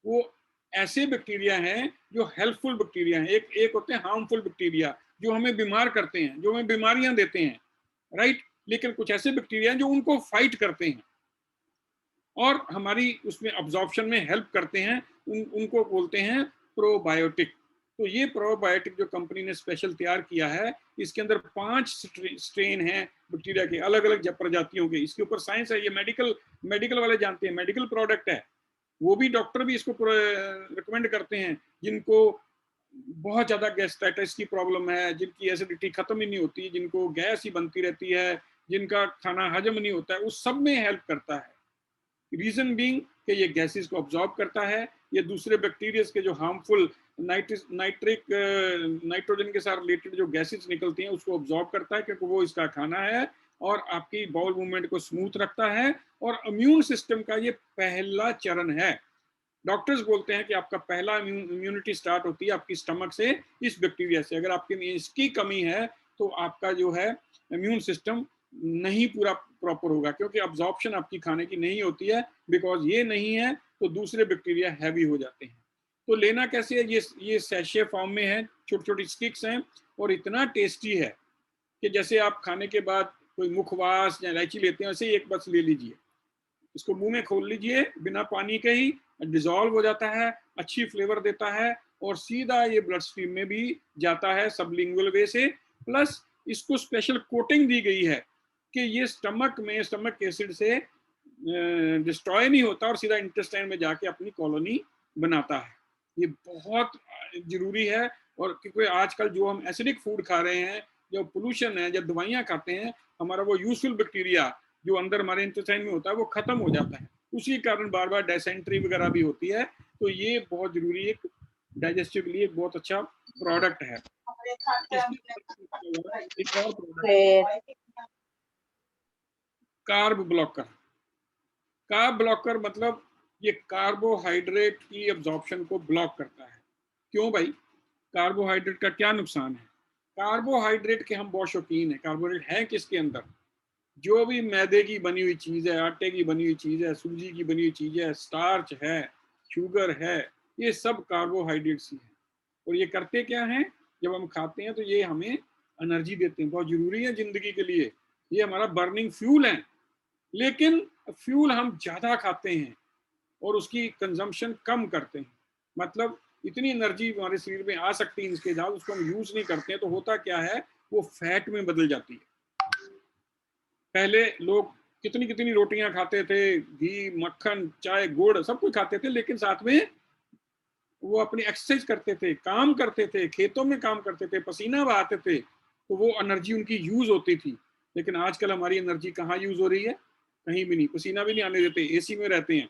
F: वो ऐसे बैक्टीरिया हैं जो हेल्पफुल बैक्टीरिया हैं। एक होते हैं हार्मफुल बैक्टीरिया जो हमें बीमार करते हैं, जो हमें बीमारियां देते हैं, राइट। लेकिन कुछ ऐसे बैक्टीरिया हैं जो उनको फाइट करते हैं और हमारी उसमें अब्जॉर्प्शन में हेल्प करते हैं, उनको बोलते हैं प्रोबायोटिक। तो ये प्रोबायोटिक जो कंपनी ने स्पेशल तैयार किया है, इसके अंदर 5 स्ट्रेन हैं बैक्टीरिया के, अलग अलग प्रजातियों के। इसके ऊपर साइंस है, ये मेडिकल वाले जानते हैं, मेडिकल प्रोडक्ट है। वो भी डॉक्टर भी इसको रिकमेंड करते हैं जिनको बहुत ज्यादा गैस्ट्राइटिस की प्रॉब्लम है, जिनकी एसिडिटी खत्म ही नहीं होती, जिनको गैस ही बनती रहती है, जिनका खाना हजम नहीं होता है, उस सब में हेल्प करता है। रीजन बीइंग कि ये गैसेस को ऑब्जॉर्ब करता है, ये दूसरे बैक्टीरिया के जो हार्मफुल नाइट्रोजन के साथ रिलेटेड जो गैसेस निकलती हैं उसको ऑब्जॉर्ब करता है, क्योंकि वो इसका खाना है, और आपकी बाउल मूवमेंट को स्मूथ रखता है। और इम्यून सिस्टम का ये पहला चरण है। डॉक्टर्स बोलते हैं कि आपका पहला इम्यूनिटी स्टार्ट होती है आपकी स्टमक से, इस बैक्टीरिया से। अगर आपके में इसकी कमी है तो आपका जो है इम्यून सिस्टम नहीं पूरा प्रॉपर होगा, क्योंकि अब्जॉर्प्शन आपकी खाने की नहीं होती है। बिकॉज ये नहीं है तो दूसरे बैक्टीरिया हैवी हो जाते हैं। तो लेना कैसे है, ये सैशे फॉर्म में है, छोटी छोटी स्टिक्स हैं, और इतना टेस्टी है कि जैसे आप खाने के बाद कोई मुखवास या इलायची लेते हैं, वैसे एक बस ले लीजिए, इसको मुंह में खोल लीजिए बिना पानी के ही, डिजॉल्व हो जाता है, अच्छी फ्लेवर देता है, और सीधा ये ब्लड स्ट्रीम में भी जाता है सबलिंगुअल वे से। प्लस इसको स्पेशल कोटिंग दी गई है कि ये स्टमक एसिड से डिस्ट्रॉय नहीं होता और सीधा इंटेस्टाइन में जाके अपनी कॉलोनी बनाता है। ये बहुत जरूरी है। और क्योंकि आजकल जो हम एसिडिक फूड खा रहे हैं, जो पोल्यूशन है, जब दवाइयाँ खाते हैं, हमारा वो यूजफुल बैक्टीरिया जो अंदर हमारे इंटेस्टाइन में होता है वो खत्म हो जाता है। उसी कारण बार बार डायसेंट्री वगैरह भी होती है। तो ये बहुत जरूरी है, डाइजेस्टिव के लिए बहुत अच्छा प्रोडक्ट है। एक और प्रोडक्ट, कार्ब ब्लॉकर मतलब ये कार्बोहाइड्रेट की अब्जॉर्प्शन को ब्लॉक करता है। क्यों भाई, कार्बोहाइड्रेट का क्या नुकसान है? कार्बोहाइड्रेट के हम बहुत शौकीन हैं। कार्बोहाइड्रेट है किसके अंदर? जो भी मैदे की बनी हुई चीज है, आटे की बनी हुई चीज है, सूजी की बनी हुई चीज है, स्टार्च है, शुगर है, ये सब कार्बोहाइड्रेट्स ही है। और ये करते क्या हैं, जब हम खाते हैं तो ये हमें एनर्जी देते हैं, बहुत जरूरी है जिंदगी के लिए, ये हमारा बर्निंग फ्यूल है। लेकिन फ्यूल हम ज्यादा खाते हैं और उसकी कंजम्पशन कम करते हैं, मतलब इतनी एनर्जी हमारे शरीर में आ सकती है इसके साथ, उसको हम यूज नहीं करते हैं, तो होता क्या है, वो फैट में बदल जाती है। पहले लोग कितनी कितनी रोटियां खाते थे, घी, मक्खन, चाय, गुड़, सब कुछ खाते थे, लेकिन साथ में वो अपनी एक्सरसाइज करते थे, काम करते थे, खेतों में काम करते थे, पसीना बहाते थे, तो वो एनर्जी उनकी यूज होती थी। लेकिन आजकल हमारी एनर्जी कहाँ यूज हो रही है? कहीं भी नहीं, पसीना भी नहीं आने देते, एसी में रहते हैं,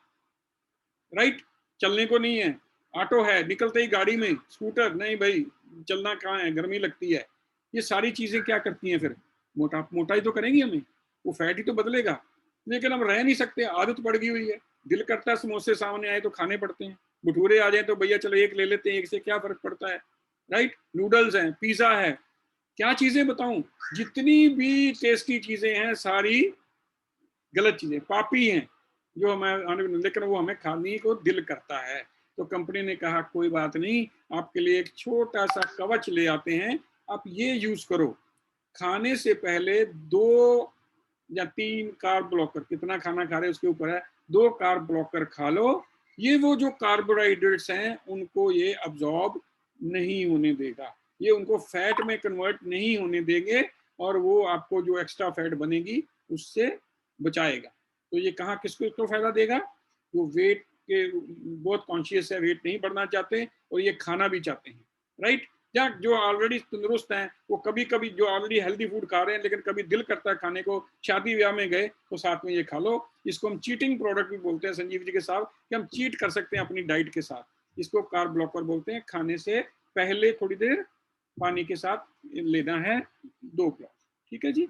F: राइट, चलने को नहीं है, ऑटो है, निकलते ही गाड़ी में, स्कूटर नहीं भाई, चलना कहाँ है, गर्मी लगती है। ये सारी चीजें क्या करती हैं फिर? मोटाई तो करेंगी हमें, वो फैट ही तो बदलेगा। लेकिन हम रह नहीं सकते, आदत पड़ गई हुई है। दिल करता है समोसे सामने आए तो खाने पड़ते हैं, भटूरे आ जाए तो भैया चलो एक ले लेते हैं, एक से क्या फर्क पड़ता है, राइट। नूडल्स हैं, पिज्जा है, क्या चीजें बताऊं, जितनी भी टेस्टी चीजें हैं सारी गलत चीजें, पापी हैं जो हमें, लेकिन वो हमें खाने को दिल करता है। तो कंपनी ने कहा कोई बात नहीं, आपके लिए एक छोटा सा कवच ले आते हैं, आप ये यूज करो। खाने से पहले 2 या 3 कार्ब ब्लॉकर, कितना खाना खा रहे उसके ऊपर है, 2 कार्ब ब्लॉकर खा लो। ये वो जो कार्बोहाइड्रेट्स हैं उनको ये अब्जॉर्ब नहीं होने देगा, ये उनको फैट में कन्वर्ट नहीं होने देंगे, और वो आपको जो एक्स्ट्रा फैट बनेगी उससे बचाएगा। तो ये कहाँ किसको किसको फायदा देगा? वो वेट के बहुत कॉन्शियस है, वेट नहीं बढ़ना चाहते और ये खाना भी चाहते हैं, राइट? या जो ऑलरेडी तंदुरुस्त हैं वो कभी कभी जो ऑलरेडी हेल्दी फूड खा रहे हैं लेकिन कभी दिल करता है खाने को, शादी ब्याह में गए तो साथ में ये खा लो। इसको हम चीटिंग प्रोडक्ट भी बोलते हैं संजीव जी के साथ, कि हम चीट कर सकते हैं अपनी डाइट के साथ। इसको कार्ब ब्लॉकर बोलते हैं। खाने से पहले थोड़ी देर पानी के साथ लेना है 2 ग्लास, ठीक है जी।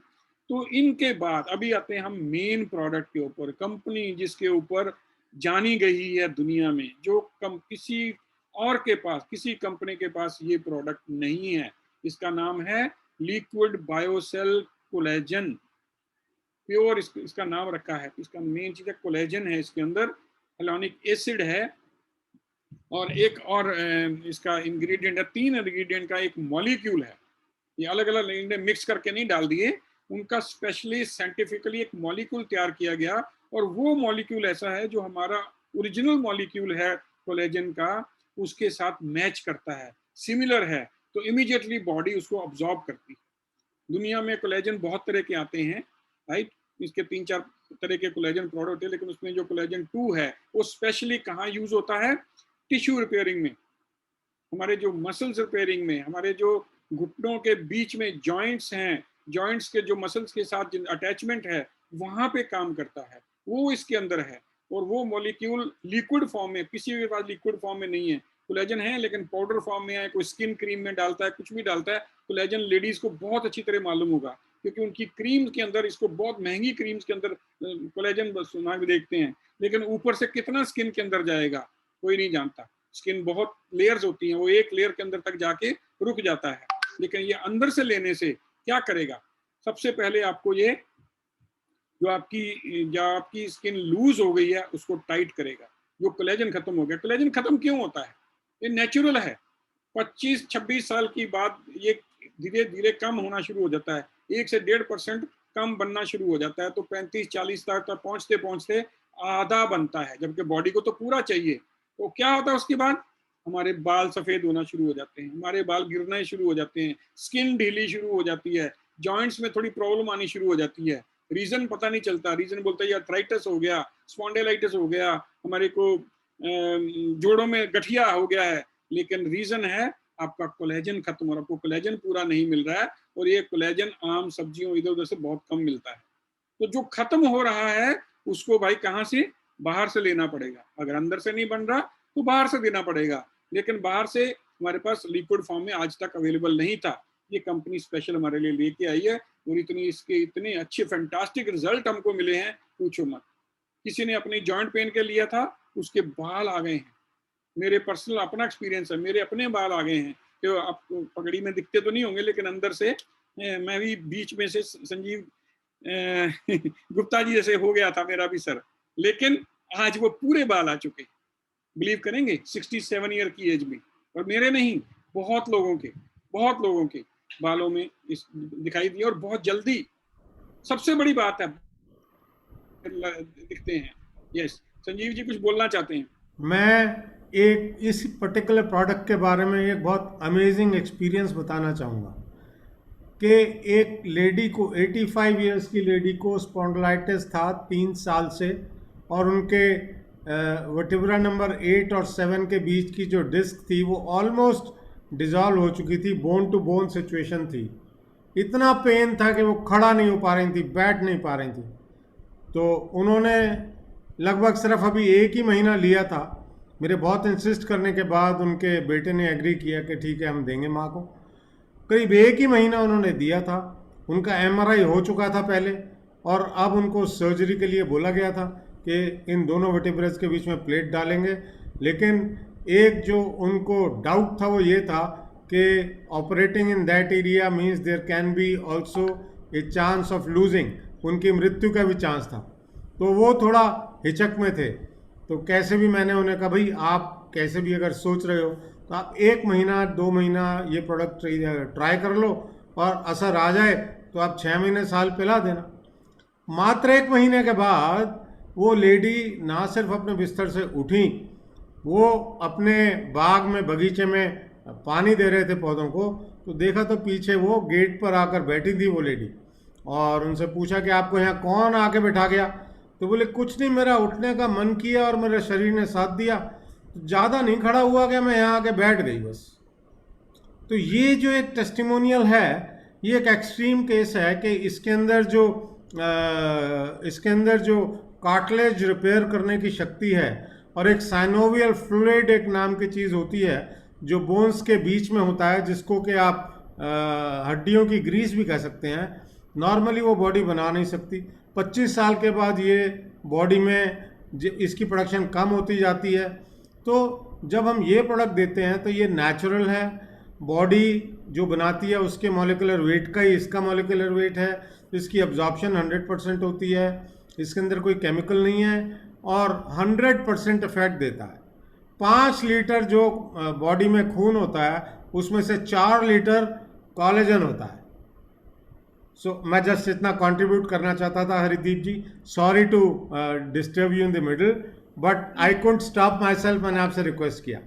F: तो इनके बाद अभी आते हैं हम मेन प्रोडक्ट के ऊपर। कंपनी जिसके ऊपर जानी गई है दुनिया में, जो किसी और के पास, किसी कंपनी के पास ये प्रोडक्ट नहीं है, इसका नाम है लिक्विड बायोसेल कोलेजन। प्योर इसका नाम रखा है। इसका मेन चीज है कोलेजन है, इसके अंदर हेलोनिक एसिड है और एक और इसका इंग्रेडिएंट है, 3 इंग्रेडिएंट का एक मॉलिक्यूल है। ये अलग अलग इंग्रेडिएंट मिक्स करके नहीं डाल दिए, उनका स्पेशली साइंटिफिकली एक मॉलिक्यूल तैयार किया गया और वो मॉलिक्यूल ऐसा है जो हमारा ओरिजिनल मॉलिक्यूल है कोलेजन का, उसके साथ मैच करता है, सिमिलर है, तो इमीडिएटली बॉडी उसको अब्सॉर्ब करती है। दुनिया में कोलेजन बहुत तरह के आते हैं, राइट? इसके 3-4 तरह के कोलेजन प्रोडक्ट है, लेकिन उसमें जो कोलेजन 2 है वो स्पेशली कहाँ यूज होता है? टिश्यू रिपेयरिंग में, हमारे जो मसल्स रिपेयरिंग में, हमारे जो घुटनों के बीच में जॉइंट्स हैं, जॉइंट्स के जो मसल्स के साथ अटैचमेंट है वहां पे काम करता है, वो इसके अंदर है। और वो मॉलिक्यूल लिक्विड फॉर्म में, किसी के पास लिक्विड फॉर्म में नहीं है। कोलेजन है लेकिन पाउडर फॉर्म में है, कोई स्किन क्रीम में डालता है, कुछ भी डालता है। कोलेजन लेडीज को बहुत अच्छी तरह मालूम होगा क्योंकि उनकी क्रीम के अंदर, इसको बहुत महंगी क्रीम्स के अंदर कोलेजन सुना भी देखते हैं, लेकिन ऊपर से कितना स्किन के अंदर जाएगा कोई नहीं जानता। स्किन बहुत लेयर्स होती हैं, वो एक लेयर के अंदर तक जाके रुक जाता है, लेकिन ये अंदर से लेने से क्या करेगा? सबसे पहले आपको ये जो आपकी स्किन लूज हो गई है उसको टाइट करेगा। जो कोलेजन खत्म हो गया, कोलेजन खत्म क्यों होता है? ये नेचुरल है। 25-26 साल की बाद ये धीरे धीरे कम होना शुरू हो जाता है, 1 से 1.5% कम बनना शुरू हो जाता है। तो 35-40 तक पहुंचते पहुंचते आधा बनता है, जबकि बॉडी को तो पूरा चाहिए। तो क्या होता है उसके बाद? हमारे बाल सफेद होना शुरू हो जाते हैं, हमारे बाल गिरने शुरू हो जाते हैं, स्किन ढीली शुरू हो जाती है, जॉइंट्स में थोड़ी प्रॉब्लम आनी शुरू हो जाती है। रीजन पता नहीं चलता, रीजन बोलता है आर्थराइटिस हो गया, स्पॉन्डिलाइटिस हो गया, हमारे को जोड़ों में गठिया हो गया है, लेकिन रीजन है आपका कोलेजन खत्म हो रहा है, आपको कोलेजन पूरा नहीं मिल रहा है। और ये कोलेजन आम सब्जियों इधर उधर से बहुत कम मिलता है। तो जो खत्म हो रहा है उसको भाई कहाँ से? बाहर से लेना पड़ेगा। अगर अंदर से नहीं बन रहा तो बाहर से देना पड़ेगा, लेकिन बाहर से हमारे पास लिक्विड फॉर्म में आज तक अवेलेबल नहीं था। ये कंपनी स्पेशल हमारे लिए लेके आई है और इसके इतने अच्छे फैंटास्टिक रिजल्ट हमको मिले हैं, पूछो मत। किसी ने अपनी जॉइंट पेन के लिया था, उसके बाल आ गए हैं। मेरे पर्सनल अपना एक्सपीरियंस है, मेरे अपने बाल आ गए हैं। कि आपको पगड़ी में दिखते तो नहीं होंगे, लेकिन अंदर से मैं भी बीच में से संजीव गुप्ता जी जैसे हो गया था मेरा भी सर, लेकिन आज वो पूरे बाल आ चुके। बिलीव करेंगे 67 ईयर की एज में, और मेरे नहीं, बहुत लोगों के बालों में इस दिखाई दिया और बहुत जल्दी। सबसे बड़ी बात है दिखते हैं। यस संजीव जी कुछ बोलना चाहते हैं?
A: मैं एक इस पर्टिकुलर प्रोडक्ट के बारे में एक बहुत अमेजिंग एक्सपीरियंस बताना चाहूँगा कि एक लेडी को, 85 इयर्स की लेडी को स्पॉन्डिलाइटिस था 3 साल से, और उनके वर्टिब्रा नंबर 8 और 7 के बीच की जो डिस्क थी वो ऑलमोस्ट डिज़ोल्व हो चुकी थी, बोन टू बोन सिचुएशन थी। इतना पेन था कि वो खड़ा नहीं हो पा रही थी, बैठ नहीं पा रही थी। तो उन्होंने लगभग सिर्फ अभी 1 ही महीना लिया था। मेरे बहुत इंसिस्ट करने के बाद उनके बेटे ने एग्री किया कि ठीक है हम देंगे माँ को। करीब 1 ही महीना उन्होंने दिया था। उनका MRI हो चुका था पहले, और अब उनको सर्जरी के लिए बोला गया था कि इन दोनों वर्टिब्रेस के बीच में प्लेट डालेंगे। लेकिन एक जो उनको डाउट था वो ये था कि operating in that area means there can be also a chance of losing, उनकी मृत्यु का भी चांस था। तो वो थोड़ा हिचक में थे। तो कैसे भी मैंने उन्हें कहा भाई आप कैसे भी अगर सोच रहे हो तो आप 1 महीना 2 महीना ये प्रोडक्ट ट्राई कर लो, और असर आ जाए तो आप 6 महीने साल पिला देना। मात्र 1 महीने के बाद वो लेडी ना सिर्फ अपने बिस्तर से उठी, वो अपने बाग में, बगीचे में पानी दे रहे थे पौधों को, तो देखा तो पीछे वो गेट पर आकर बैठी थी वो लेडी, और उनसे पूछा कि आपको यहाँ कौन आके बैठा गया? तो बोले कुछ नहीं, मेरा उठने का मन किया और मेरे शरीर ने साथ दिया, तो ज़्यादा नहीं खड़ा हुआ कि मैं यहाँ आके बैठ गई बस। तो ये जो एक टेस्टिमोनियल है, ये एक एक्सट्रीम केस है कि इसके अंदर जो कार्टिलेज रिपेयर करने की शक्ति है, और एक साइनोवियल फ्लूइड एक नाम की चीज़ होती है जो बोन्स के बीच में होता है, जिसको कि आप हड्डियों की ग्रीस भी कह सकते हैं। नॉर्मली वो बॉडी बना नहीं सकती। 25 साल के बाद ये बॉडी में इसकी प्रोडक्शन कम होती जाती है। तो जब हम ये प्रोडक्ट देते हैं तो ये नेचुरल है, बॉडी जो बनाती है उसके मॉलिक्यूलर वेट का ही इसका मॉलिक्यूलर वेट है, इसकी एब्जॉर्प्शन 100% होती है, इसके अंदर कोई केमिकल नहीं है, और 100% इफेक्ट देता है। 5 लीटर जो बॉडी में खून होता है उसमें से 4 लीटर कोलेजन होता है। मैं जस्ट इतना कंट्रीब्यूट करना चाहता था Haridip ji. Sorry to disturb you in the middle, but I couldn't stop myself, मैंने आपसे रिक्वेस्ट किया।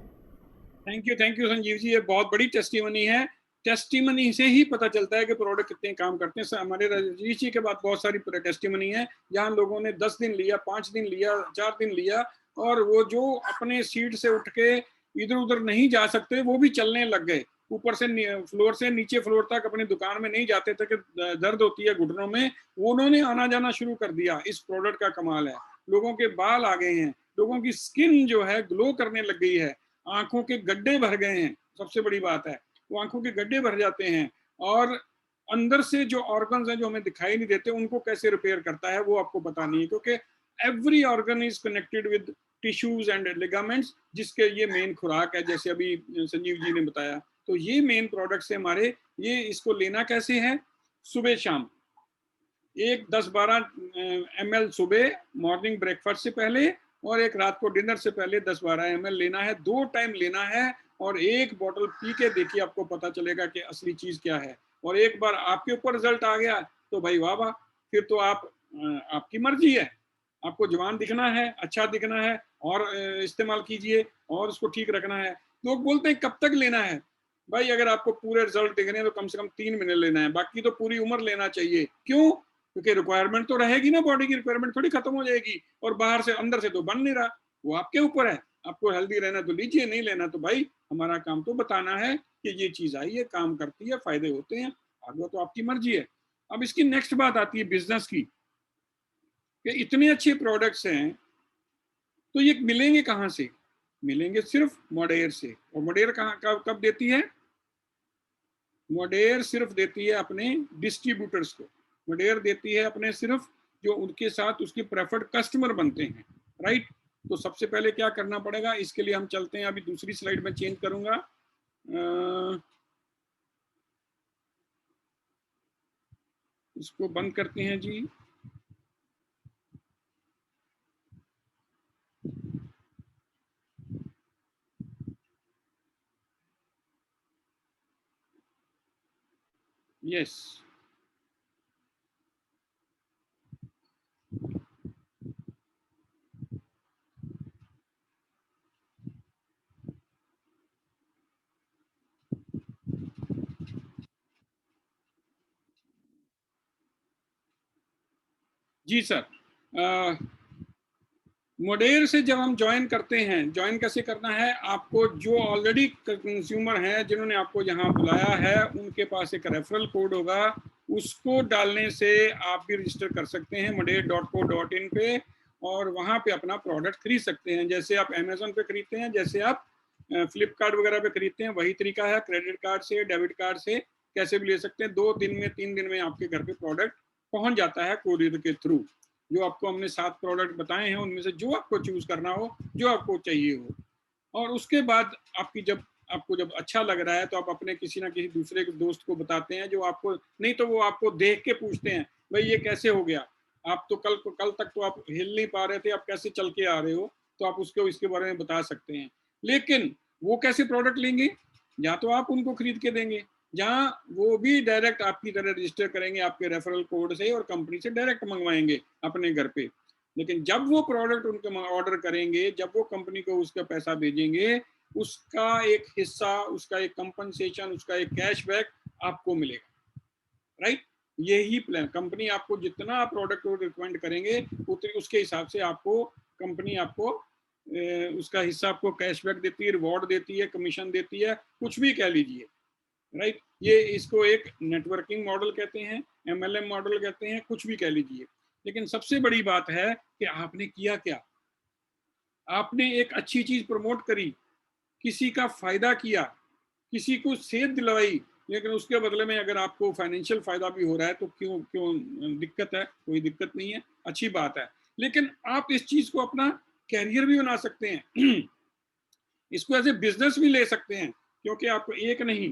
F: थैंक यू संजीव जी, ये बहुत बड़ी टेस्टिमनी है। टेस्टिमनी से ही पता चलता है कि प्रोडक्ट कितने काम करते हैं। हमारे रजनीश जी के बाद बहुत सारी टेस्टिमनी है जहाँ लोगों ने 10 दिन लिया, 5 दिन लिया, 4 दिन लिया, और वो जो अपने सीट से उठ के इधर उधर नहीं जा सकते वो भी चलने लग गए। ऊपर से फ्लोर से नीचे फ्लोर तक अपनी दुकान में नहीं जाते थे कि दर्द होती है घुटनों में, वो उन्होंने आना जाना शुरू कर दिया। इस प्रोडक्ट का कमाल है, लोगों के बाल आ गए हैं, लोगों की स्किन जो है ग्लो करने लग गई है, आंखों के गड्ढे भर गए हैं। सबसे बड़ी बात है वो आंखों के गड्ढे भर जाते हैं, और अंदर से जो ऑर्गन्स हैं जो हमें दिखाई नहीं देते उनको कैसे रिपेयर करता है वो आपको पता नहीं है, क्योंकि every organ is connected with tissues and ligaments, जिसके ये मेन खुराक है, जैसे अभी संजीव जी ने बताया। तो ये मेन प्रोडक्ट्स है हमारे। ये इसको लेना कैसे है? सुबह शाम एक 10-12 ml सुबह मॉर्निंग ब्रेकफास्ट से पहले, और एक रात को डिनर से पहले 10-12 ml लेना है। 2 टाइम लेना है, और एक बोतल पी के देखिए, आपको पता चलेगा कि असली चीज क्या है। और एक बार आपके ऊपर रिजल्ट आ गया तो भाई वाह वाह, फिर तो आपकी मर्जी है। आपको जवान दिखना है, अच्छा दिखना है, और इस्तेमाल कीजिए, और उसको ठीक रखना है। लोग बोलते हैं कब तक लेना है? भाई अगर आपको पूरे रिजल्ट दिखने हैं तो कम से कम 3 महीने लेना है, बाकी तो पूरी उम्र लेना चाहिए। क्यों? क्योंकि रिक्वायरमेंट तो रहेगी ना, बॉडी की रिक्वायरमेंट थोड़ी खत्म हो जाएगी, और बाहर से अंदर से तो बन नहीं रहा। वो आपके ऊपर है, आपको हेल्दी रहना तो लीजिए, नहीं लेना तो भाई हमारा काम तो बताना है कि ये चीज आई है, काम करती है, फायदे होते हैं, आगे तो आपकी मर्जी है। अब इसकी नेक्स्ट बात आती है बिजनेस की, कि इतने अच्छे प्रोडक्ट्स हैं तो ये मिलेंगे कहाँ से? मिलेंगे सिर्फ मोडेर से। और मोडेर कब देती है? मोडेर सिर्फ देती है अपने डिस्ट्रीब्यूटर्स को। मोडेर देती है अपने सिर्फ जो उनके साथ उसके प्रेफर्ड कस्टमर बनते हैं, राइट? तो सबसे पहले क्या करना पड़ेगा, इसके लिए हम चलते हैं, अभी दूसरी स्लाइड में चेंज करूंगा। इसको बंद करते हैं जी। यस, जी सर। मोडेर से जब हम ज्वाइन करते हैं, ज्वाइन कैसे करना है? आपको जो ऑलरेडी कंज्यूमर हैं जिन्होंने आपको यहाँ बुलाया है, उनके पास एक रेफरल कोड होगा, उसको डालने से आप भी रजिस्टर कर सकते हैं modair.co.in पे, और वहाँ पे अपना प्रोडक्ट खरीद सकते हैं। जैसे आप अमेजोन पे खरीदते हैं, जैसे आप फ्लिपकार्ट वगैरह पे खरीदते हैं, वही तरीका है। क्रेडिट कार्ड से, डेबिट कार्ड से कैसे भी ले सकते हैं। 2 दिन में, 3 दिन में आपके घर पे प्रोडक्ट पहुंच जाता है कोरियर के थ्रू। जो आपको हमने 7 प्रोडक्ट बताए हैं, उनमें से जो आपको चूज करना हो, जो आपको चाहिए हो, और उसके बाद आपको जब अच्छा लग रहा है तो आप अपने किसी ना किसी दूसरे दोस्त को बताते हैं, जो आपको नहीं तो वो आपको देख के पूछते हैं, भाई ये कैसे हो गया? आप तो कल तक तो आप हिल नहीं पा रहे थे, आप कैसे चल के आ रहे हो? तो आप उसको इसके बारे में बता सकते हैं। लेकिन वो कैसे प्रोडक्ट लेंगे? या तो आप उनको खरीद के देंगे, जहां वो भी डायरेक्ट आपकी तरह रजिस्टर करेंगे आपके रेफरल कोड से, और कंपनी से डायरेक्ट मंगवाएंगे अपने घर पे। लेकिन जब वो प्रोडक्ट उनके ऑर्डर करेंगे, जब वो कंपनी को उसका पैसा भेजेंगे, उसका एक हिस्सा, उसका एक कंपनसेशन, उसका एक कैशबैक आपको मिलेगा, राइट। यही प्लान, कंपनी आपको जितना प्रोडक्ट को रिकमेंड करेंगे उतनी उसके हिसाब से आपको कंपनी आपको उसका हिस्सा आपको कैशबैक देती है, रिवॉर्ड देती है, कमीशन देती है, कुछ भी कह लीजिए, राइट। ये इसको एक नेटवर्किंग मॉडल कहते हैं, MLM मॉडल कहते हैं, कुछ भी कह लीजिए। लेकिन सबसे बड़ी बात है कि आपने किया क्या। आपने एक अच्छी चीज प्रमोट करी, किसी का फायदा किया, किसी को सेध दिलवाई, लेकिन उसके बदले में अगर आपको फाइनेंशियल फायदा भी हो रहा है तो क्यों क्यों दिक्कत है? कोई दिक्कत नहीं है, अच्छी बात है। लेकिन आप इस चीज को अपना कैरियर भी बना सकते हैं इसको एज ए बिजनेस भी ले सकते हैं, क्योंकि आपको एक नहीं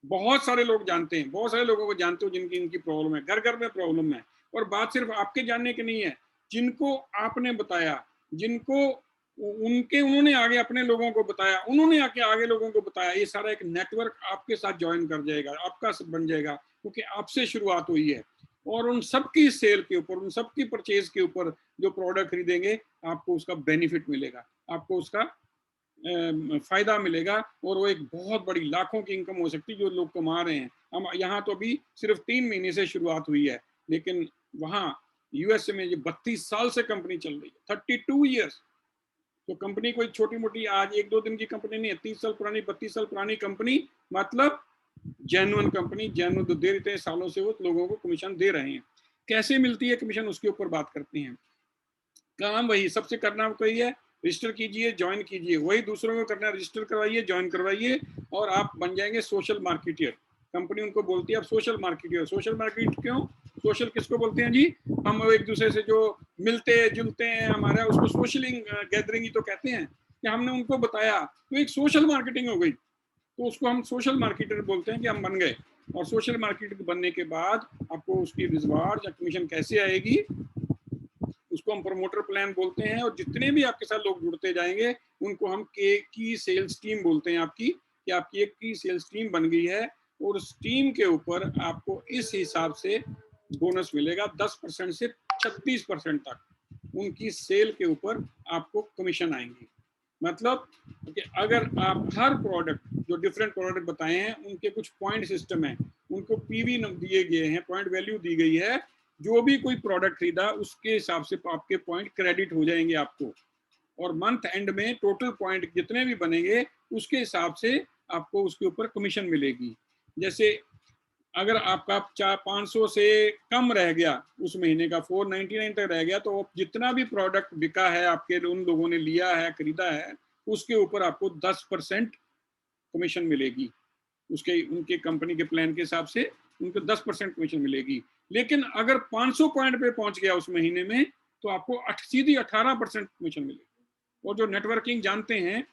F: बहुत सारे लोग जानते हैं, बहुत सारे लोगों को जानते हो जिनकी इनकी प्रॉब्लम है, घर घर में प्रॉब्लम है। और बात सिर्फ आपके जानने की नहीं है, जिनको आपने बताया, जिनको उन्होंने आगे अपने लोगों को बताया, उन्होंने आके आगे लोगों को बताया, ये सारा एक नेटवर्क आपके साथ ज्वाइन कर जाएगा, आपका सब बन जाएगा, क्योंकि आपसे शुरुआत हुई है। और उन सबकी सेल के ऊपर, उन सबकी परचेज के ऊपर जो प्रोडक्ट खरीदेंगे, आपको उसका बेनिफिट मिलेगा, आपको उसका फायदा मिलेगा। और वो एक बहुत बड़ी लाखों की इनकम हो सकती है जो लोग कमा रहे हैं। हम यहाँ तो अभी सिर्फ 3 महीने से शुरुआत हुई है, लेकिन वहाँ USA में ये 32 साल से कंपनी चल रही है, 32 ईयर्स। तो कंपनी कोई छोटी मोटी आज 1-2 दिन की कंपनी नहीं है, 30 साल पुरानी, 32 साल पुरानी कंपनी, मतलब जेन्युइन कंपनी, जेन्युइन तो दे रहे सालों से वो लोगों को कमीशन दे रहे हैं। कैसे मिलती है कमीशन, उसके ऊपर बात करते हैं। काम वही, सबसे करना कोई है, रजिस्टर कीजिए, ज्वाइन कीजिए, वही दूसरों को करना है, रजिस्टर करवाइए, ज्वाइन करवाइए, और आप बन जाएंगे सोशल मार्केटियर। कंपनी उनको बोलती है आप सोशल मार्केटियर। सोशल मार्केट क्यों, सोशल किसको बोलते हैं जी, हम एक दूसरे से जो मिलते जुलते हैं हमारा, उसको सोशलिंग गैदरिंग ही तो कहते हैं, कि हमने उनको बताया, तो एक सोशल मार्केटिंग हो गई, तो उसको हम सोशल मार्केटर बोलते हैं कि हम बन गए। और सोशल मार्केटर बनने के बाद आपको उसकी रिजवार्ड या कमीशन कैसे आएगी, उसको हम प्रमोटर प्लान बोलते हैं। और जितने भी आपके साथ लोग जुड़ते जाएंगे उनको हम की सेल्स टीम बोलते हैं आपकी, कि आपकी एक की सेल्स टीम बन गई है, और उस टीम के ऊपर आपको इस हिसाब से बोनस मिलेगा, 10% से 36% तक उनकी सेल के ऊपर आपको कमीशन आएंगी। मतलब कि अगर आप हर प्रोडक्ट, जो डिफरेंट प्रोडक्ट बताए हैं, उनके कुछ पॉइंट सिस्टम है, उनको पीवी दिए गए हैं, पॉइंट वैल्यू दी गई है, जो भी कोई प्रोडक्ट खरीदा उसके हिसाब से आपके पॉइंट क्रेडिट हो जाएंगे आपको, और मंथ एंड में टोटल पॉइंट जितने भी बनेंगे उसके हिसाब से आपको उसके ऊपर कमीशन मिलेगी। जैसे अगर आपका 500 से कम रह गया, उस महीने का 499 तक रह गया, तो जितना भी प्रोडक्ट बिका है, आपके उन लोगों ने लिया है, खरीदा है, उसके ऊपर आपको 10% कमीशन मिलेगी। उसके उनके कंपनी के प्लान के हिसाब से उनको 10% कमीशन मिलेगी। लेकिन अगर 500 पॉइंट पे पहुंच गया उस महीने में, तो आपको सीधी 18% कमीशन मिलेगी। और जो नेटवर्किंग जानते हैं,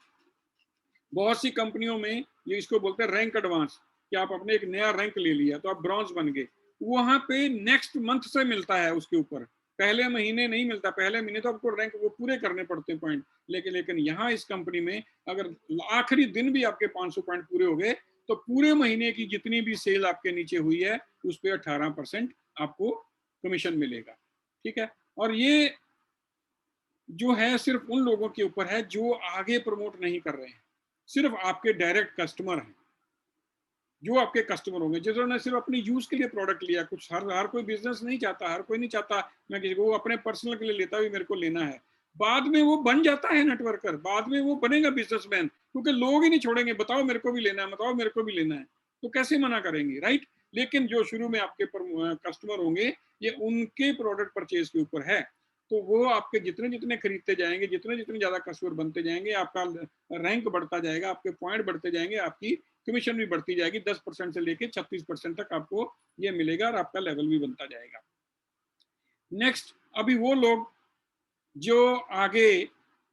F: बहुत सी कंपनियों में ये इसको बोलते हैं रैंक एडवांस, कि आप अपने एक नया रैंक ले लिया तो आप ब्रॉन्ज बन गए, वहां पे नेक्स्ट मंथ से मिलता है उसके ऊपर, पहले महीने नहीं मिलता। पहले महीने तो आपको रैंक वो पूरे करने पड़ते हैं पॉइंट, लेकिन यहाँ इस कंपनी में अगर आखिरी दिन भी आपके 500 पॉइंट पूरे हो गए, तो पूरे महीने की जितनी भी सेल आपके नीचे हुई है उस पर 18% आपको कमीशन मिलेगा, ठीक है। और ये जो है सिर्फ उन लोगों के ऊपर है जो आगे प्रमोट नहीं कर रहे हैं, सिर्फ आपके डायरेक्ट कस्टमर हैं, जो आपके कस्टमर होंगे, जिन्होंने सिर्फ अपनी यूज के लिए प्रोडक्ट लिया। कुछ हर कोई बिजनेस नहीं चाहता, हर कोई नहीं चाहता मैं किसी को अपने पर्सनल के लिए लेता भी मेरे को लेना है, बाद में वो बन जाता है नेटवर्कर, बाद में वो बनेगा बिजनेसमैन, क्योंकि लोग ही नहीं छोड़ेंगे, बताओ मेरे को भी लेना है, बताओ मेरे को भी लेना है, तो कैसे मना करेंगे, राइट। लेकिन जो शुरू में आपके कस्टमर होंगे, ये उनके प्रोडक्ट परचेज के ऊपर है, तो वो आपके जितने जितने खरीदते जाएंगे, जितने जितने ज्यादा कस्टमर बनते जाएंगे, आपका रैंक बढ़ता जाएगा, आपके पॉइंट बढ़ते जाएंगे, आपकी कमीशन भी बढ़ती जाएगी, 10% से लेके 36% तक आपको ये मिलेगा, और आपका लेवल भी बनता जाएगा। नेक्स्ट, अभी वो लोग जो आगे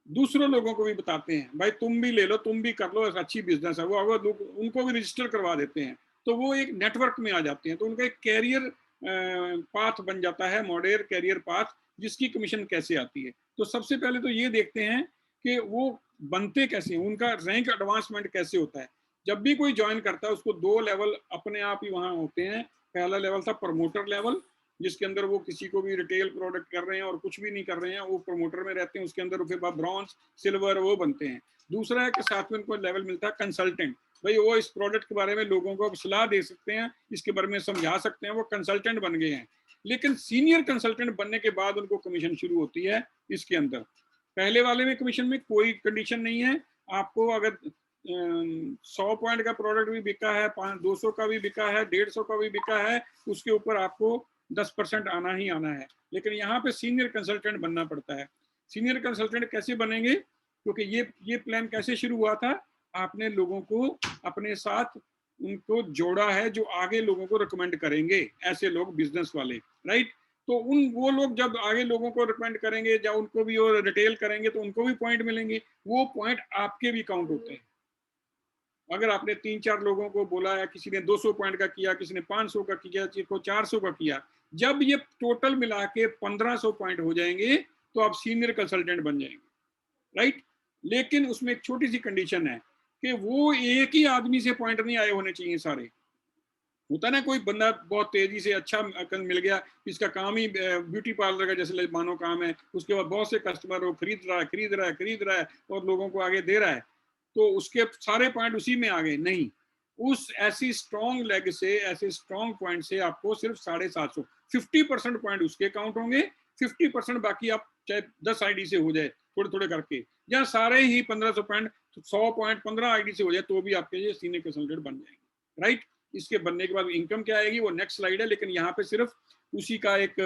F: दूसरों लोगों को भी बताते हैं, भाई तुम भी ले लो, तुम भी कर लो, अच्छी बिजनेस है, वो अगर उनको भी रजिस्टर करवा देते हैं, तो वो एक नेटवर्क में आ जाते हैं, तो उनका एक कैरियर पाथ बन जाता है, मॉडर्न कैरियर पाथ, जिसकी कमीशन कैसे आती है। तो सबसे पहले तो ये देखते हैं कि वो बनते कैसे हैं, उनका रैंक एडवांसमेंट कैसे होता है। जब भी कोई ज्वाइन करता है उसको 2 लेवल अपने आप ही वहां होते हैं। पहला लेवल था प्रमोटर लेवल, जिसके अंदर वो किसी को भी रिटेल प्रोडक्ट कर रहे हैं और कुछ भी नहीं कर रहे हैं, वो प्रमोटर में रहते हैं, उसके अंदर फिर ब्रॉन्ज, सिल्वर वो बनते हैं। दूसरा है कि साथ में उनको लेवल मिलता है कंसल्टेंट, भाई वो इस प्रोडक्ट के बारे में लोगों को सलाह दे सकते हैं, इसके बारे में समझा सकते हैं, वो कंसल्टेंट बन गए हैं। लेकिन सीनियर कंसल्टेंट बनने के बाद उनको कमीशन शुरू होती है इसके अंदर। पहले वाले में कमीशन में कोई कंडीशन नहीं है, आपको अगर 100 पॉइंट का प्रोडक्ट भी बिका है, 200 का भी बिका है, 150 का भी बिका है, उसके ऊपर आपको 10% आना ही आना है। लेकिन यहाँ पे सीनियर कंसल्टेंट बनना पड़ता है। सीनियर कंसल्टेंट कैसे बनेंगे, क्योंकि ये प्लान कैसे शुरू हुआ था, आपने लोगों को अपने साथ उनको जोड़ा है जो आगे लोगों को रिकमेंड करेंगे, ऐसे लोग बिजनेस वाले, राइट। तो वो लोग जब आगे लोगों को रिकमेंड करेंगे, जब उनको भी वो रिटेल करेंगे तो उनको भी पॉइंट मिलेंगे, वो पॉइंट आपके भी काउंट होते हैं। अगर आपने 3-4 लोगों को बोला है, किसी ने 200 पॉइंट का किया, किसी ने 500 का किया, किसी को 400 का किया, जब ये टोटल मिला के 1500 पॉइंट हो जाएंगे तो आप सीनियर कंसल्टेंट बन जाएंगे, राइट। लेकिन उसमें एक छोटी सी कंडीशन है कि वो एक ही आदमी से पॉइंट नहीं आए होने चाहिए सारे। होता ना, कोई बंदा बहुत तेजी से अच्छा कल मिल गया, इसका काम ही ब्यूटी पार्लर का जैसे मानो काम है, उसके बाद बहुत से कस्टमर वो खरीद रहा है और लोगों को आगे दे रहा है, तो उसके सारे पॉइंट उसी में आ गए। नहीं, उस ऐसी स्ट्रॉन्ग लेग से, ऐसे स्ट्रॉन्ग पॉइंट से आपको सिर्फ 750, 50% पॉइंट उसके काउंट होंगे, 50% बाकी आप चाहे 10 आईडी से हो जाए थोड़े थोड़े करके, या सारे ही 1500 पॉइंट, 100 पॉइंट 15 आईडी से हो जाए तो भी आपके ये सीनियर कंसल्टेंट बन जाएंगे, राइट। इसके बनने के बाद इनकम क्या आएगी, वो नेक्स्ट स्लाइड है, लेकिन यहाँ पे सिर्फ उसी का एक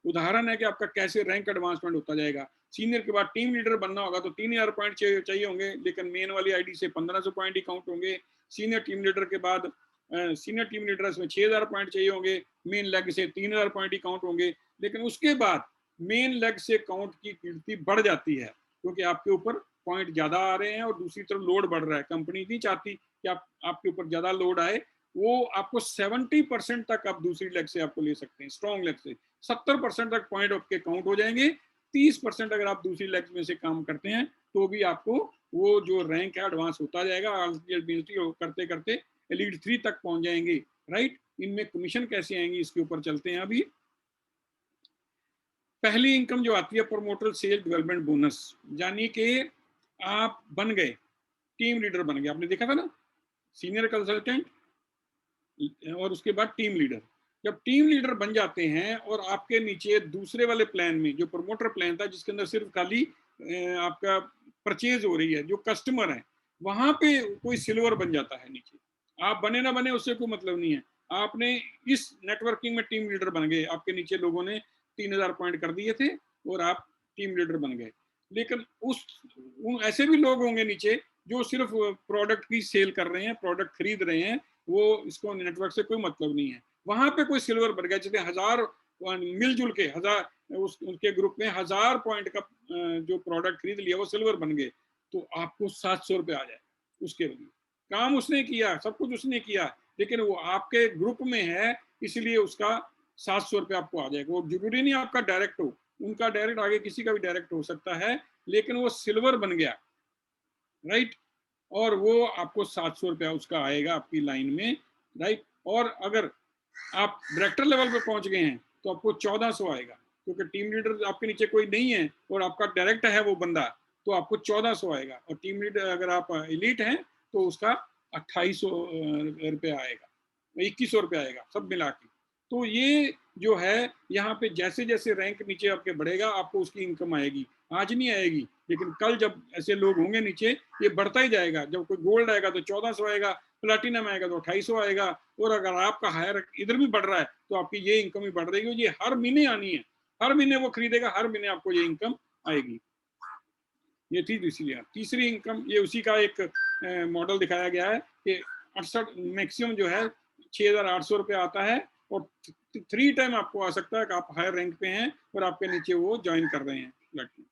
F: उदाहरण है कि आपका कैसे रैंक एडवांसमेंट होता जाएगा। सीनियर के बाद टीम लीडर बनना होगा तो 3000 पॉइंट चाहिए होंगे, लेकिन मेन वाली आईडी से 1500 पॉइंट ही काउंट होंगे। सीनियर टीम लीडर के बाद सीनियर टीम लीडर में 6000 पॉइंट चाहिए होंगे, मेन लेग से 3000 पॉइंट ही काउंट होंगे। लेकिन उसके बाद मेन लेग से काउंट की गिनती बढ़ जाती है, क्योंकि आपके ऊपर पॉइंट ज्यादा आ रहे हैं और दूसरी तरफ लोड बढ़ रहा है। कंपनी नहीं चाहती कि आपके ऊपर ज्यादा लोड आए, वो आपको 70% तक आप दूसरी लेग से आपको ले सकते हैं, स्ट्रॉन्ग लेग से 70% तक पॉइंट आपके काउंट हो जाएंगे। 30% अगर आप दूसरी लेग में से काम करते हैं तो भी आपको वो जो रैंक है एडवांस होता जाएगा, करते करते एलीट 3 तक पहुंच जाएंगे, राइट। इनमें कमीशन कैसे आएंगी इसके ऊपर चलते हैं। अभी पहली इनकम जो आती है प्रमोटर सेल डेवलपमेंट बोनस, यानी कि आप बन गए टीम लीडर बन गए, आपने देखा था ना, सीनियर कंसल्टेंट और उसके बाद टीम लीडर। जब टीम लीडर बन जाते हैं और आपके नीचे दूसरे वाले प्लान में जो प्रमोटर प्लान था, जिसके अंदर सिर्फ खाली आपका परचेज हो रही है, जो कस्टमर है वहां पे कोई सिल्वर बन जाता है नीचे। आप बने ना बने उससे कोई मतलब नहीं है, आपने इस नेटवर्किंग में टीम लीडर बन गए, आपके नीचे लोगों ने 3000 पॉइंट कर दिए थे और आप टीम लीडर बन गए। लेकिन ऐसे भी लोग होंगे नीचे जो सिर्फ प्रोडक्ट की सेल कर रहे हैं, प्रोडक्ट खरीद रहे हैं, वो इसको नेटवर्क से कोई मतलब नहीं है। वहां पे कोई सिल्वर बन गया, जैसे 1000 मिलजुल के 1000 उनके ग्रुप में 1000 पॉइंट का जो प्रोडक्ट खरीद लिया वो सिल्वर बन गए, तो आपको 700 रुपये आ जाए। उसके लिए काम उसने किया, सब कुछ उसने किया, लेकिन वो आपके ग्रुप में है इसलिए उसका 700 रुपये आपको आ जाएगा। वो जरूरी नहीं आपका डायरेक्ट हो, उनका डायरेक्ट आगे किसी का भी डायरेक्ट हो सकता है, लेकिन वो सिल्वर बन गया, राइट। और वो आपको 700 रुपया उसका आएगा आपकी लाइन में, राइट। और अगर आप डायरेक्टर लेवल पे पहुंच गए हैं तो आपको 1400 आएगा, क्योंकि टीम लीडर आपके नीचे कोई नहीं है और आपका डायरेक्ट है वो बंदा, तो आपको 1400 आएगा। और टीम लीडर अगर आप एलीट हैं तो उसका 2800 रुपया आएगा, 2100 रुपया आएगा सब मिला के। तो ये जो है यहाँ पे जैसे जैसे रैंक नीचे आपके बढ़ेगा आपको उसकी इनकम आएगी। आज नहीं आएगी, लेकिन कल जब ऐसे लोग होंगे नीचे ये बढ़ता ही जाएगा। जब कोई गोल्ड आएगा तो 1400 आएगा, प्लेटिनम आएगा तो 2800 आएगा, और अगर आपका हायर इधर भी बढ़ रहा है तो आपकी ये इनकम भी बढ़ रही है। ये हर महीने आनी है, हर महीने वो खरीदेगा, हर महीने आपको ये इनकम आएगी। ये थी तीसरी इनकम। ये उसी का एक मॉडल दिखाया गया है कि 68 मैक्सिमम जो है 6800 रुपये आता है, और 3 टाइम आपको आ सकता है कि आप हायर रैंक पे हैं और आपके नीचे वो ज्वाइन कर रहे हैं लड़की।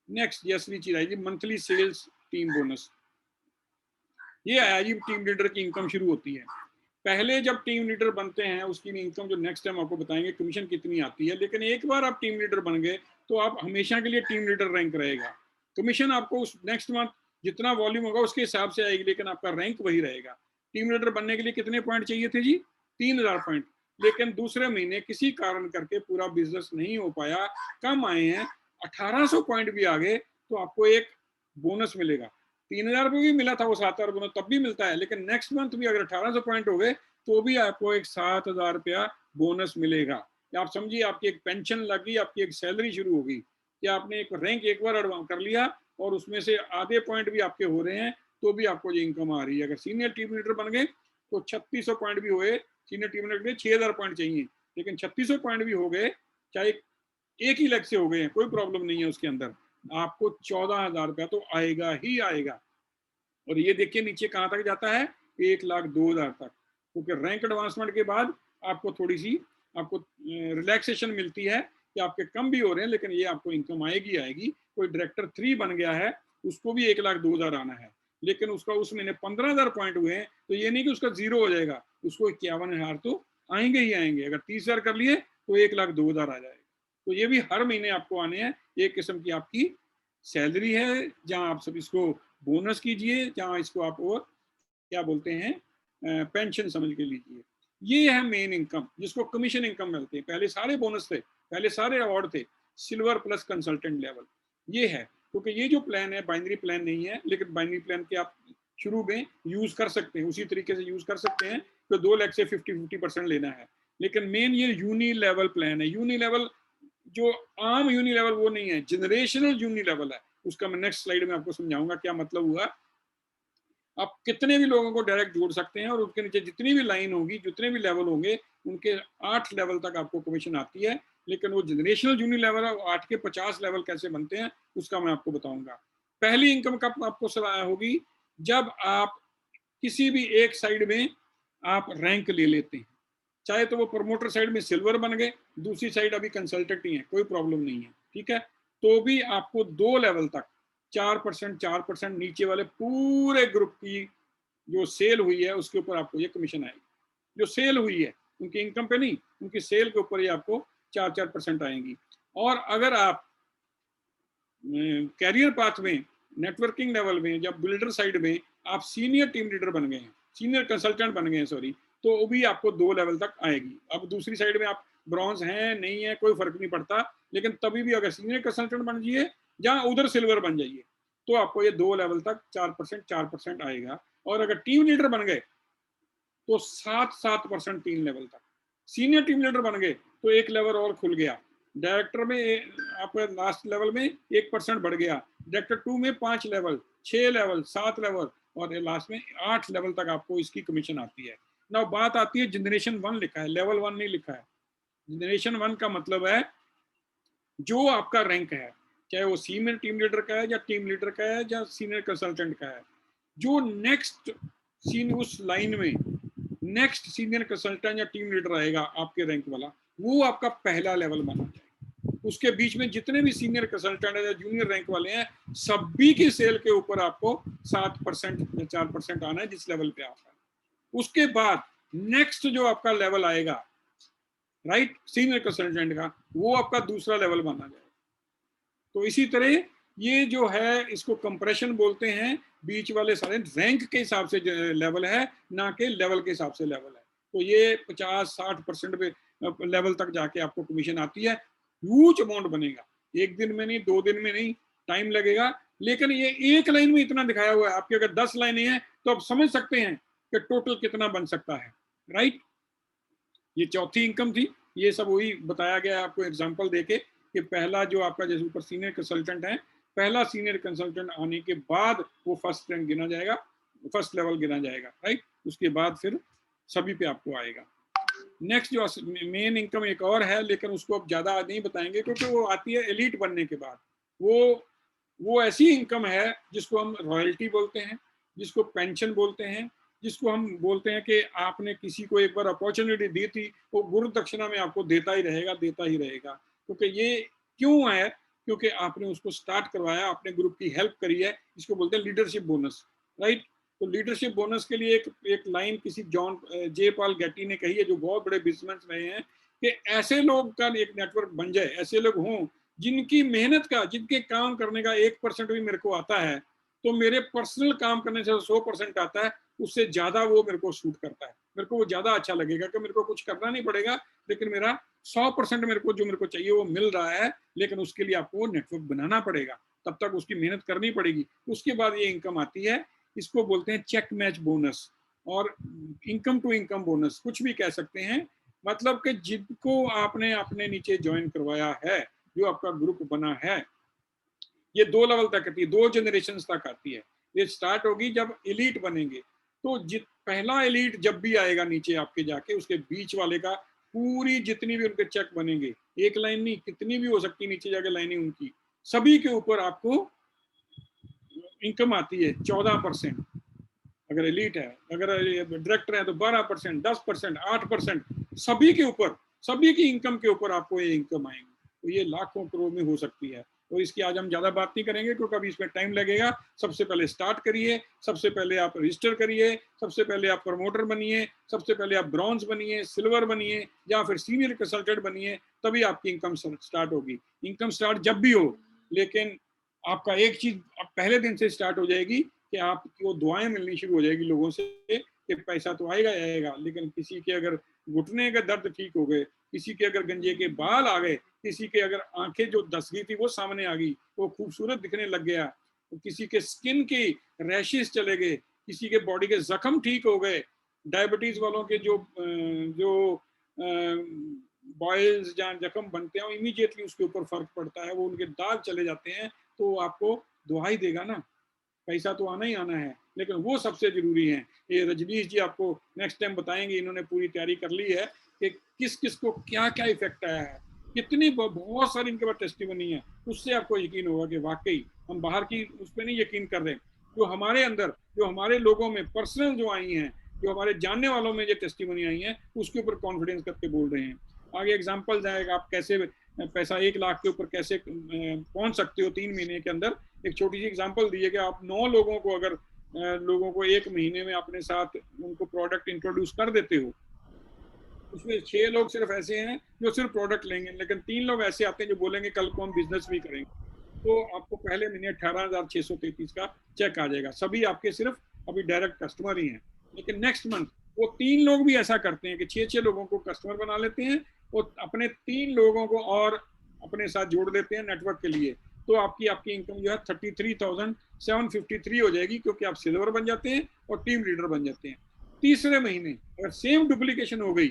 F: नेक्स्ट ये असली चीज आएगी मंथली सेल्स टीम बोनस। ये आया जी, टीम लीडर की इनकम शुरू होती है। पहले जब टीम लीडर बनते हैं उसकी इनकम जो नेक्स्ट टाइम आपको बताएंगे कमीशन कितनी आती है, लेकिन एक बार आप टीम लीडर बन गए तो आप हमेशा के लिए टीम लीडर रैंक रहेगा। कमीशन आपको उस नेक्स्ट मंथ जितना वॉल्यूम होगा उसके हिसाब से आएगी, लेकिन आपका रैंक वही रहेगा। टीम लीडर बनने के लिए कितने पॉइंट चाहिए थे जी? 3000 पॉइंट। लेकिन दूसरे महीने किसी कारण करके पूरा बिजनेस नहीं हो पाया, कम आए हैं, 1800 पॉइंट भी आ गए, तो आपको एक बोनस मिलेगा। ₹3000 भी मिला था वो 7,000 तब भी मिलता है, लेकिन नेक्स्ट मंथ भी अगर 1800 पॉइंट हो गए तो भी आपको एक ₹7,000 बोनस मिलेगा। या आप समझिए आपकी एक पेंशन लगी, आपकी एक सैलरी शुरू होगी कि आपने एक रैंक एक बार एडवांस कर लिया और उसमें से आधे पॉइंट भी आपके हो रहे हैं तो भी आपको ये इनकम आ रही है। अगर सीनियर टीम लीडर बन गए तो 3600 पॉइंट भी हुए, सीनियर टीम लीडर के 6000 पॉइंट चाहिए, लेकिन 3600 पॉइंट भी हो गए, चाहे एक ही लाख से हो गए हैं, कोई प्रॉब्लम नहीं है उसके अंदर, आपको ₹14,000 तो आएगा ही आएगा। और ये देखिए नीचे कहाँ तक जाता है, 1,02,000 तक, क्योंकि रैंक एडवांसमेंट के बाद आपको थोड़ी सी आपको रिलैक्सेशन मिलती है कि आपके कम भी हो रहे हैं लेकिन ये आपको इनकम आएगी आएगी। कोई डायरेक्टर 3 बन गया है उसको भी 1,02,000 आना है, लेकिन उसका उस महीने 15,000 पॉइंट हुए हैं तो ये नहीं कि उसका 0 हो जाएगा, उसको 51,000 तो आएंगे ही आएंगे। अगर 30,000 कर लिए तो 1,02,000 आ जाएगा। तो ये भी हर महीने आपको आने हैं। एक किस्म की आपकी सैलरी है जहां आप सब इसको बोनस कीजिए, जहां इसको आप और क्या बोलते हैं पेंशन समझ के लीजिए। ये है मेन इनकम जिसको कमीशन इनकम मिलती है। पहले सारे बोनस थे, पहले सारे अवार्ड थे, सिल्वर प्लस कंसल्टेंट लेवल ये है। क्योंकि ये जो प्लान है बाइनरी प्लान नहीं है, लेकिन बाइनरी प्लान के आप शुरू में यूज कर सकते हैं, उसी तरीके से यूज कर सकते हैं तो 2 लाख से 50-50% लेना है। लेकिन मेन ये यूनी लेवल प्लान है। यूनी लेवल जो आम यूनी लेवल वो नहीं है, जनरेशनल यूनी लेवल है। उसका मैं नेक्स्ट स्लाइड में आपको समझाऊंगा क्या मतलब हुआ। आप कितने भी लोगों को डायरेक्ट जोड़ सकते हैं और उसके नीचे जितनी भी लाइन होगी, जितने भी लेवल होंगे, उनके 8 लेवल तक आपको कमीशन आती है। लेकिन वो जनरेशनल यूनी लेवल है, 8 के 50 लेवल कैसे बनते हैं उसका मैं आपको बताऊंगा। पहली इनकम कब आपको सलाह होगी, जब आप किसी भी एक साइड में आप रैंक ले लेते हैं, चाहे तो वो प्रमोटर साइड में सिल्वर बन गए, दूसरी साइड अभी कंसल्टेंट ही है, कोई प्रॉब्लम नहीं है, ठीक है। तो भी आपको 2 लेवल तक 4% नीचे वाले पूरे ग्रुप की जो सेल हुई है उसके ऊपर आपको ये कमीशन आएगी। जो सेल हुई है उनकी इनकम पे नहीं, उनकी सेल के ऊपर ये आपको 4% आएंगी। और अगर आप कैरियर पाथ में, नेटवर्किंग लेवल में, जब बिल्डर साइड में आप सीनियर टीम लीडर बन गए हैं, सीनियर कंसल्टेंट बन गए हैं सॉरी, तो भी आपको 2 लेवल तक आएगी। अब दूसरी साइड में आप ब्रॉन्ज हैं नहीं है कोई फर्क नहीं पड़ता, लेकिन तभी भी अगर सीनियर कंसल्टेंट बन जाइए जहां उधर सिल्वर बन जाइए तो आपको ये 2 लेवल तक 4% आएगा। और अगर टीम लीडर बन गए तो 7% 3 लेवल तक। सीनियर टीम लीडर बन गए तो 1 लेवल और खुल गया। डायरेक्टर में आपका लास्ट लेवल में 1% बढ़ गया, डायरेक्टर 2 में 5 लेवल, 6 लेवल, 7 लेवल और लास्ट में 8 लेवल तक आपको इसकी कमीशन आती है। ना बात आती है जनरेशन 1 लिखा है, लेवल 1 नहीं लिखा है। जनरेशन 1 का मतलब है जो आपका रैंक है, चाहे वो सीनियर टीम लीडर का है या टीम लीडर का है या सीनियर कंसल्टेंट का है, जो नेक्स्ट उस लाइन में नेक्स्ट सीनियर कंसल्टेंट या टीम लीडर आएगा आपके रैंक वाला, वो आपका पहला लेवल माना जाएगा। उसके बीच में जितने भी सीनियर कंसल्टेंट या जूनियर रैंक वाले हैं, सभी की सेल के ऊपर आपको 7% या 4% आना है जिस लेवल पे आप है। उसके बाद नेक्स्ट जो आपका लेवल आएगा राइट सीनियर कंसल्टेंट का, वो आपका दूसरा लेवल माना जाएगा। तो इसी तरह ये जो है इसको कंप्रेशन बोलते हैं, बीच वाले सारे रैंक के हिसाब से लेवल है, ना कि लेवल के हिसाब से लेवल है। तो ये 50-60% पे लेवल तक जाके आपको कमीशन आती है। ह्यूज अमाउंट बनेगा, एक दिन में नहीं, 2 दिन में नहीं, टाइम लगेगा। लेकिन ये एक लाइन में इतना दिखाया हुआ है, आपकी अगर 10 लाइनें हैं तो आप समझ सकते हैं कि टोटल कितना बन सकता है, राइट। ये चौथी इनकम थी। ये सब वही बताया गया आपको एग्जांपल देके कि पहला जो आपका जैसे ऊपर सीनियर कंसल्टेंट है, पहला सीनियर कंसल्टेंट आने के बाद वो फर्स्ट रैंक गिना जाएगा, फर्स्ट लेवल गिना जाएगा, राइट। उसके बाद फिर सभी पे आपको आएगा। नेक्स्ट जो मेन इनकम एक और है, लेकिन उसको अब ज्यादा नहीं बताएंगे क्योंकि वो आती है एलीट बनने के बाद। वो ऐसी इनकम है जिसको हम रॉयल्टी बोलते हैं, जिसको पेंशन बोलते हैं, जिसको हम बोलते हैं कि आपने किसी को एक बार अपॉर्चुनिटी दी थी, वो गुरु दक्षिणा में आपको देता ही रहेगा, देता ही रहेगा। क्योंकि ये क्यों है, क्योंकि आपने उसको स्टार्ट करवाया, आपने ग्रुप की हेल्प करी है, इसको बोलते हैं लीडरशिप बोनस, राइट। तो लीडरशिप बोनस के लिए एक लाइन किसी जॉन जे पॉल गेटी ने कही है, जो बहुत बड़े बिजनेस रहे हैं, कि ऐसे लोग का एक नेटवर्क बन जाए, ऐसे लोग हों जिनकी मेहनत का, जिनके काम करने का 1% भी मेरे को आता है, तो मेरे पर्सनल काम करने से 100% आता है, उससे ज्यादा वो मेरे को सूट करता है, मेरे को वो ज्यादा अच्छा लगेगा कि मेरे को कुछ करना नहीं पड़ेगा, लेकिन मेरा 100% मेरे को जो मेरे को चाहिए वो मिल रहा है। लेकिन उसके लिए आपको नेटवर्क बनाना पड़ेगा, तब तक उसकी मेहनत करनी पड़ेगी, उसके बाद ये इनकम आती है। इसको बोलते हैं चेक मैच बोनस और इनकम टू इनकम बोनस, कुछ भी कह सकते हैं। मतलब कि जिनको आपने अपने नीचे ज्वाइन करवाया है, जो आपका ग्रुप बना है, ये 2 लेवल तक आती है, 2 जनरेशन तक आती है। ये स्टार्ट होगी जब एलीट बनेंगे, तो पहला एलीट जब भी आएगा नीचे आपके जाके, उसके बीच वाले का पूरी जितनी भी उनके चेक बनेंगे, एक लाइन नहीं, कितनी भी हो सकती नीचे जाके लाइनें उनकी, सभी के ऊपर आपको इनकम आती है 14%। अगर एलीट है, अगर डायरेक्टर है तो 12%, 10%, 8%, सभी के ऊपर, सभी की इनकम के ऊपर आपको ये इनकम आएगी। तो ये लाखों करोड़ में हो सकती है। और इसकी आज हम ज्यादा बात नहीं करेंगे क्योंकि अभी इसमें टाइम लगेगा। सबसे पहले स्टार्ट करिए, सबसे पहले आप रजिस्टर करिए, सबसे पहले आप प्रमोटर बनिए, सबसे पहले आप ब्रॉन्ज बनिए, सिल्वर बनिए या फिर सीनियर कंसल्टेंट बनिए, तभी आपकी इनकम स्टार्ट होगी। इनकम स्टार्ट जब भी हो, लेकिन आपका एक चीज पहले दिन से स्टार्ट हो जाएगी कि आपको दुआएं मिलनी शुरू हो जाएगी लोगों से कि पैसा तो आएगा ही आएगा, लेकिन किसी के अगर घुटने का दर्द ठीक हो गए, किसी के अगर गंजे के बाल आ गए, किसी के अगर आंखें जो धस गई थी वो सामने आ गई, वो खूबसूरत दिखने लग गया, तो किसी के स्किन की रैशेस चले गए, किसी के बॉडी के जख्म ठीक हो गए, डायबिटीज वालों के जो बॉयल्स जहाँ जख्म बनते हैं इमीडिएटली उसके ऊपर फर्क पड़ता है, वो उनके दाग चले जाते हैं, तो आपको दुआ ही देगा ना। पैसा तो आना ही आना है, लेकिन वो सबसे जरूरी है। ये रजनीश जी आपको नेक्स्ट टाइम बताएंगे, इन्होंने पूरी तैयारी कर ली है कि किस किस को क्या क्या इफेक्ट आया है, कितनी बहुत सारी इनके पास टेस्टिमनी है। उससे आपको यकीन होगा कि वाकई हम बाहर की उस पर नहीं यकीन कर रहे, जो हमारे अंदर, जो हमारे लोगों में पर्सनल जो आई हैं, जो हमारे जानने वालों में जो टेस्टिमनी आई है, उसके ऊपर कॉन्फिडेंस करके बोल रहे हैं। आगे एग्जाम्पल जाएगा आप कैसे पैसा 1 लाख के ऊपर कैसे पहुंच सकते हो 3 महीने के अंदर। एक छोटी सी एग्जांपल दी है कि आप 9 लोगों को अगर लोगों को 1 महीने में अपने साथ उनको प्रोडक्ट इंट्रोड्यूस कर देते हो, उसमें 6 लोग सिर्फ ऐसे हैं जो सिर्फ प्रोडक्ट लेंगे, लेकिन 3 लोग ऐसे आते हैं जो बोलेंगे कल को हम बिजनेस भी करेंगे, तो आपको पहले महीने 18,633 का चेक आ जाएगा। सभी आपके सिर्फ अभी डायरेक्ट कस्टमर ही हैं, लेकिन नेक्स्ट मंथ वो 3 लोग भी ऐसा करते हैं कि 6 लोगों को कस्टमर बना लेते हैं और अपने 3 लोगों को और अपने साथ जोड़ देते हैं नेटवर्क के लिए, तो आपकी इनकम जो है 33,753 हो जाएगी, क्योंकि आप सिल्वर बन जाते हैं और टीम लीडर बन जाते हैं। तीसरे महीने अगर सेम डुप्लीकेशन हो गई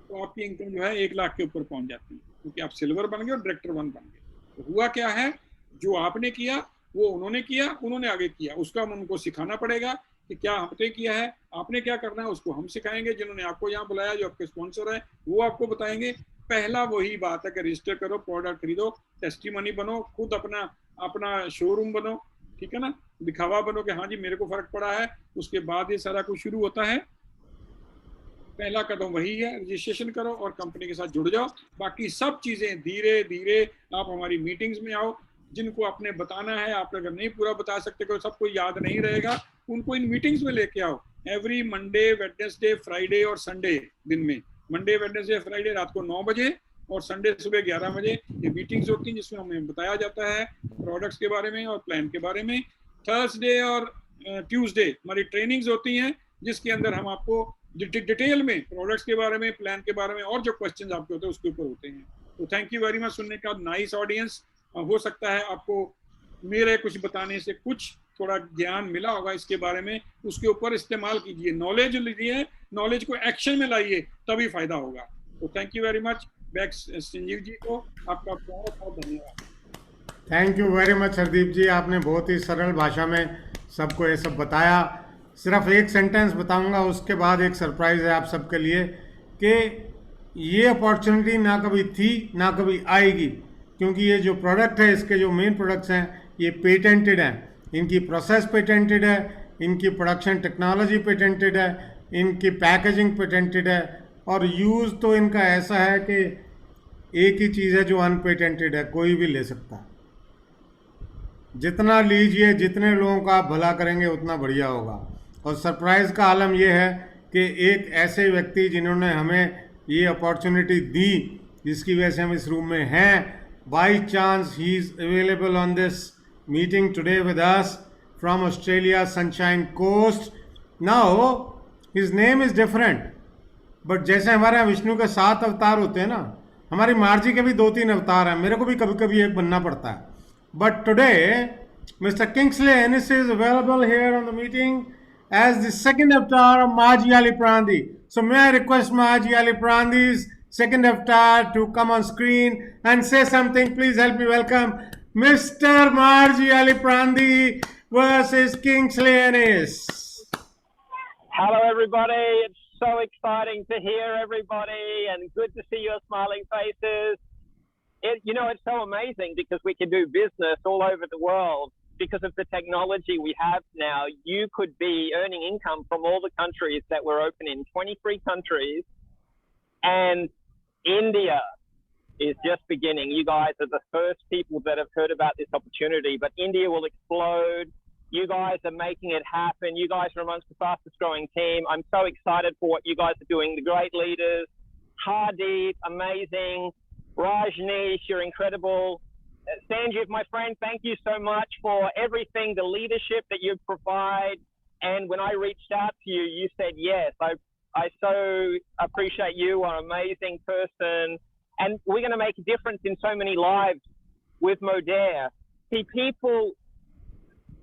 F: तो आपकी इनकम जो है 1 लाख के ऊपर पहुंच जाती है, क्योंकि आप सिल्वर बन गए और डायरेक्टर 1 बन गए। तो हुआ क्या है, जो आपने किया वो उन्होंने किया, उन्होंने आगे किया, उसका हम उनको सिखाना पड़ेगा कि क्या हमने किया है, आपने क्या करना है, उसको हम सिखाएंगे। जिन्होंने आपको यहाँ बुलाया, जो आपके स्पॉन्सर है, वो आपको बताएंगे। पहला वही बात है कि रजिस्टर करो, प्रोडक्ट खरीदो, टेस्टिमनी बनो, खुद अपना शोरूम बनो, ठीक है ना, दिखावा बनो कि हाँ जी मेरे को फर्क पड़ा है। उसके बाद ये सारा कुछ शुरू होता है। पहला कदम वही है, रजिस्ट्रेशन करो और कंपनी के साथ जुड़ जाओ। बाकी सब चीजें धीरे धीरे आप हमारी मीटिंग्स में आओ, जिनको आपने बताना है, आप अगर नहीं पूरा बता सकते, कोई सबको याद नहीं रहेगा, उनको इन मीटिंग्स में लेके आओ। एवरी मंडे, वेडनेसडे, फ्राइडे और संडे दिन में, मंडे, वेडनेसडे, फ्राइडे रात को 9 बजे और संडे सुबह 11 बजे ये मीटिंग्स होती हैं, जिसमें हमें बताया जाता है प्रोडक्ट्स के बारे में और प्लान के बारे में। थर्सडे और ट्यूसडे हमारी ट्रेनिंग्स होती हैं, जिसके अंदर हम आपको डिटेल में प्रोडक्ट्स के बारे में, प्लान के बारे में और जो क्वेश्चन आपके होते हैं उसके ऊपर होते हैं। तो थैंक यू वेरी मच सुनने का। Nice audience. हो सकता है आपको मेरे कुछ बताने से कुछ थोड़ा ज्ञान मिला होगा इसके बारे में, उसके ऊपर इस्तेमाल कीजिए। नॉलेज लीजिए, नॉलेज को एक्शन में लाइए, तभी फायदा होगा। तो thank you very much. Back Sanjeev ji को आपका बहुत बहुत धन्यवाद।
A: Thank you very much Hardeep ji, आपने बहुत ही सरल भाषा में सबको ये सब बताया। सिर्फ एक सेंटेंस बताऊंगा, उसके बाद एक सरप्राइज़ है आप सबके लिए कि ये अपॉर्चुनिटी ना कभी थी ना कभी आएगी, क्योंकि ये जो प्रोडक्ट है, इसके जो मेन प्रोडक्ट्स हैं ये पेटेंटेड हैं, इनकी प्रोसेस पेटेंटेड है, इनकी प्रोडक्शन टेक्नोलॉजी पेटेंटेड है, इनकी पैकेजिंग पेटेंटेड है, और यूज़ तो इनका ऐसा है कि एक ही चीज़ है जो अनपेटेंटेड है, कोई भी ले सकता है। जितना लीजिए, जितने लोगों का आप भला करेंगे उतना बढ़िया होगा। और सरप्राइज़ का आलम यह है कि एक ऐसे व्यक्ति जिन्होंने हमें ये अपॉर्चुनिटी दी, जिसकी वजह से हम इस रूम में हैं, by chance he is available on this meeting today with us from Australia, Sunshine Coast. Now his name is different, but जैसे हमारे यहाँ विष्णु के 7 अवतार होते हैं ना, हमारी मार्जी के भी 2-3 अवतार हैं। मेरे को भी कभी कभी एक बनना पड़ता है, But today, Mr. Kingsley Ennis is available here on the meeting as the second avatar of Maji Ali Prandi. So may I request Maji Ali Prandi's second avatar to come on screen and say something. Please help me welcome Mr. Marji Ali Prandi versus Kingsley Ennis.
G: Hello, everybody. It's so exciting to hear everybody and good to see your smiling faces. It's so amazing because we can do business all over the world because of the technology we have now. You could be earning income from all the countries that we're open in, 23 countries, and India is just beginning. You guys are the first people that have heard about this opportunity, but India will explode. You guys are making it happen. You guys are amongst the fastest growing team. I'm so excited for what you guys are doing. The great leaders, Hardeep, amazing. Rajneesh, you're incredible. Sanjeev, my friend, thank you so much for everything, the leadership that you provide. And when I reached out to you, you said yes. I so appreciate you. You're an amazing person. And we're going to make a difference in so many lives with Modere. See, people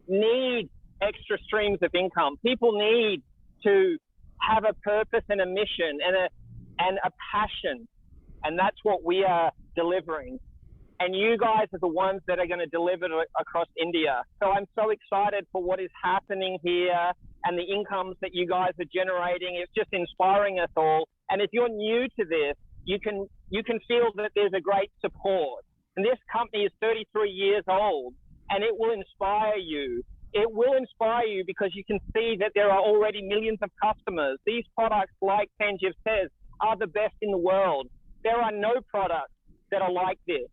G: need extra streams of income. People need to have a purpose and a mission and a passion. And that's what we are delivering. And you guys are the ones that are going to deliver it across India. So I'm so excited for what is happening here and the incomes that you guys are generating. It's just inspiring us all. And if you're new to this, you can feel that there's a great support. And this company is 33 years old, and it will inspire you. It will inspire you because you can see that there are already millions of customers. These products, like Sanjeev says, are the best in the world. There are no products that are like this.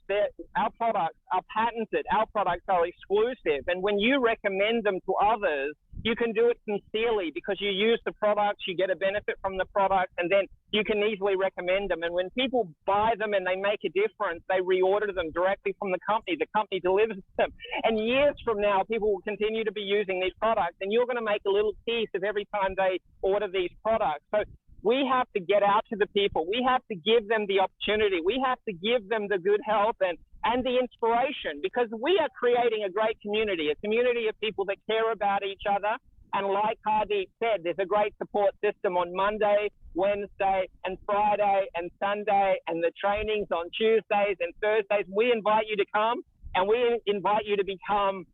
G: Our products are patented. Our products are exclusive. And when you recommend them to others, you can do it sincerely because you use the products, you get a benefit from the product, and then you can easily recommend them. And when people buy them and they make a difference, they reorder them directly from the company. The company delivers them. And years from now, people will continue to be using these products, and you're going to make a little piece of every time they order these products. So we have to get out to the people. We have to give them the opportunity. We have to give them the good health and the inspiration, because we are creating a great community, a community of people that care about each other. And like Hardeep said, there's a great support system on Monday, Wednesday, and Friday, and Sunday, and the trainings on Tuesdays and Thursdays. We invite you to come, and we invite you to become,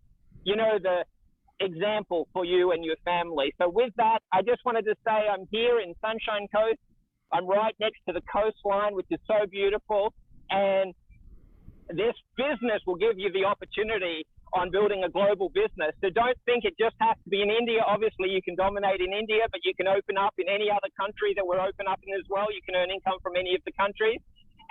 G: the example for you and your family. So with that, I just wanted to say I'm here in Sunshine Coast. I'm right next to the coastline, which is so beautiful. And this business will give you the opportunity on building a global business. So don't think it just has to be in India. Obviously, you can dominate in India, but you can open up in any other country that we're open up in as well. You can earn income from any of the countries.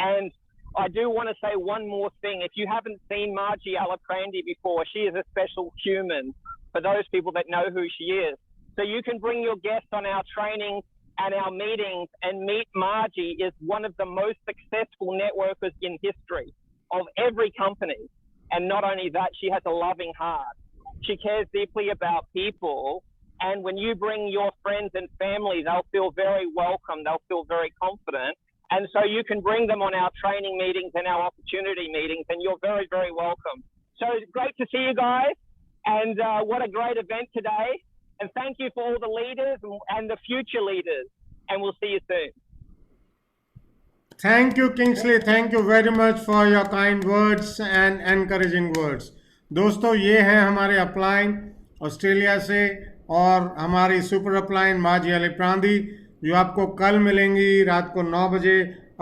G: And I do want to say one more thing. If you haven't seen Marji Ali Prandi before, she is a special human for those people that know who she is. So you can bring your guests on our trainings and our meetings and meet Marji. Is one of the most successful networkers in history of every company. And not only that, she has a loving heart. She cares deeply about people. And when you bring your friends and family, they'll feel very welcome. They'll feel very confident. And so you can bring them on our training meetings and our opportunity meetings, and you're very, very welcome. So it's great to see you guys. And what a great event today. And thank you for all the leaders and the future leaders. And we'll see you soon.
A: Thank you, Kingsley. Thank you very much for your kind words and encouraging words. दोस्तों, ये है हमारे upline Australia से और हमारी super upline माजी अली प्रांदी, जो आपको कल मिलेंगी रात को 9 बजे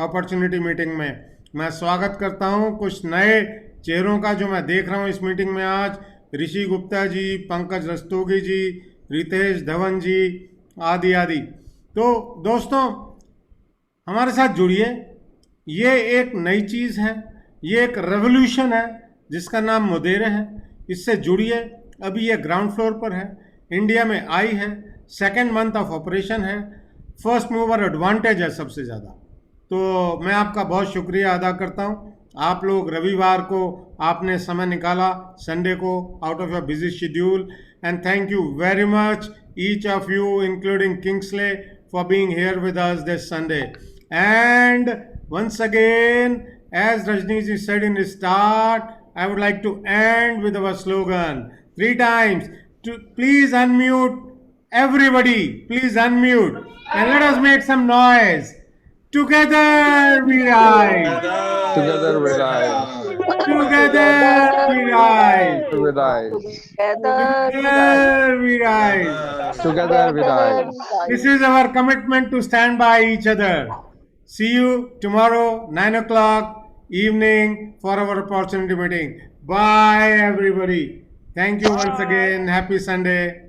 A: अपॉर्चुनिटी मीटिंग में। मैं स्वागत करता हूँ कुछ नए चेहरों का जो मैं देख रहा हूँ इस मीटिंग में आज। ऋषि गुप्ता जी, पंकज रस्तोगी जी, रितेश धवन जी, आदि आदि। तो दोस्तों, हमारे साथ जुड़िए। ये एक नई चीज़ है, ये एक रेवोल्यूशन है जिसका नाम मोदेरे है। इससे जुड़िए। अभी ये ग्राउंड फ्लोर पर है, इंडिया में आई है, सेकेंड मंथ ऑफ ऑपरेशन है, फर्स्ट मूवर एडवांटेज है सबसे ज़्यादा। तो मैं आपका बहुत शुक्रिया अदा करता हूँ। आप लोग रविवार को आपने समय निकाला, संडे को, out of your busy schedule, and thank you very much each of you including Kingsley for being here with us this Sunday. And once again, as Rajni ji said in the start, I would like to end with our slogan 3 times. Please unmute, everybody. Please unmute and let us make some noise. Together we rise.
D: Together we rise.
A: Together we rise.
D: We rise.
A: Together we rise.
D: Together we rise.
A: This is our commitment to stand by each other. See you tomorrow, 9 o'clock evening for our opportunity meeting. Bye, everybody. Thank you once again. Happy Sunday.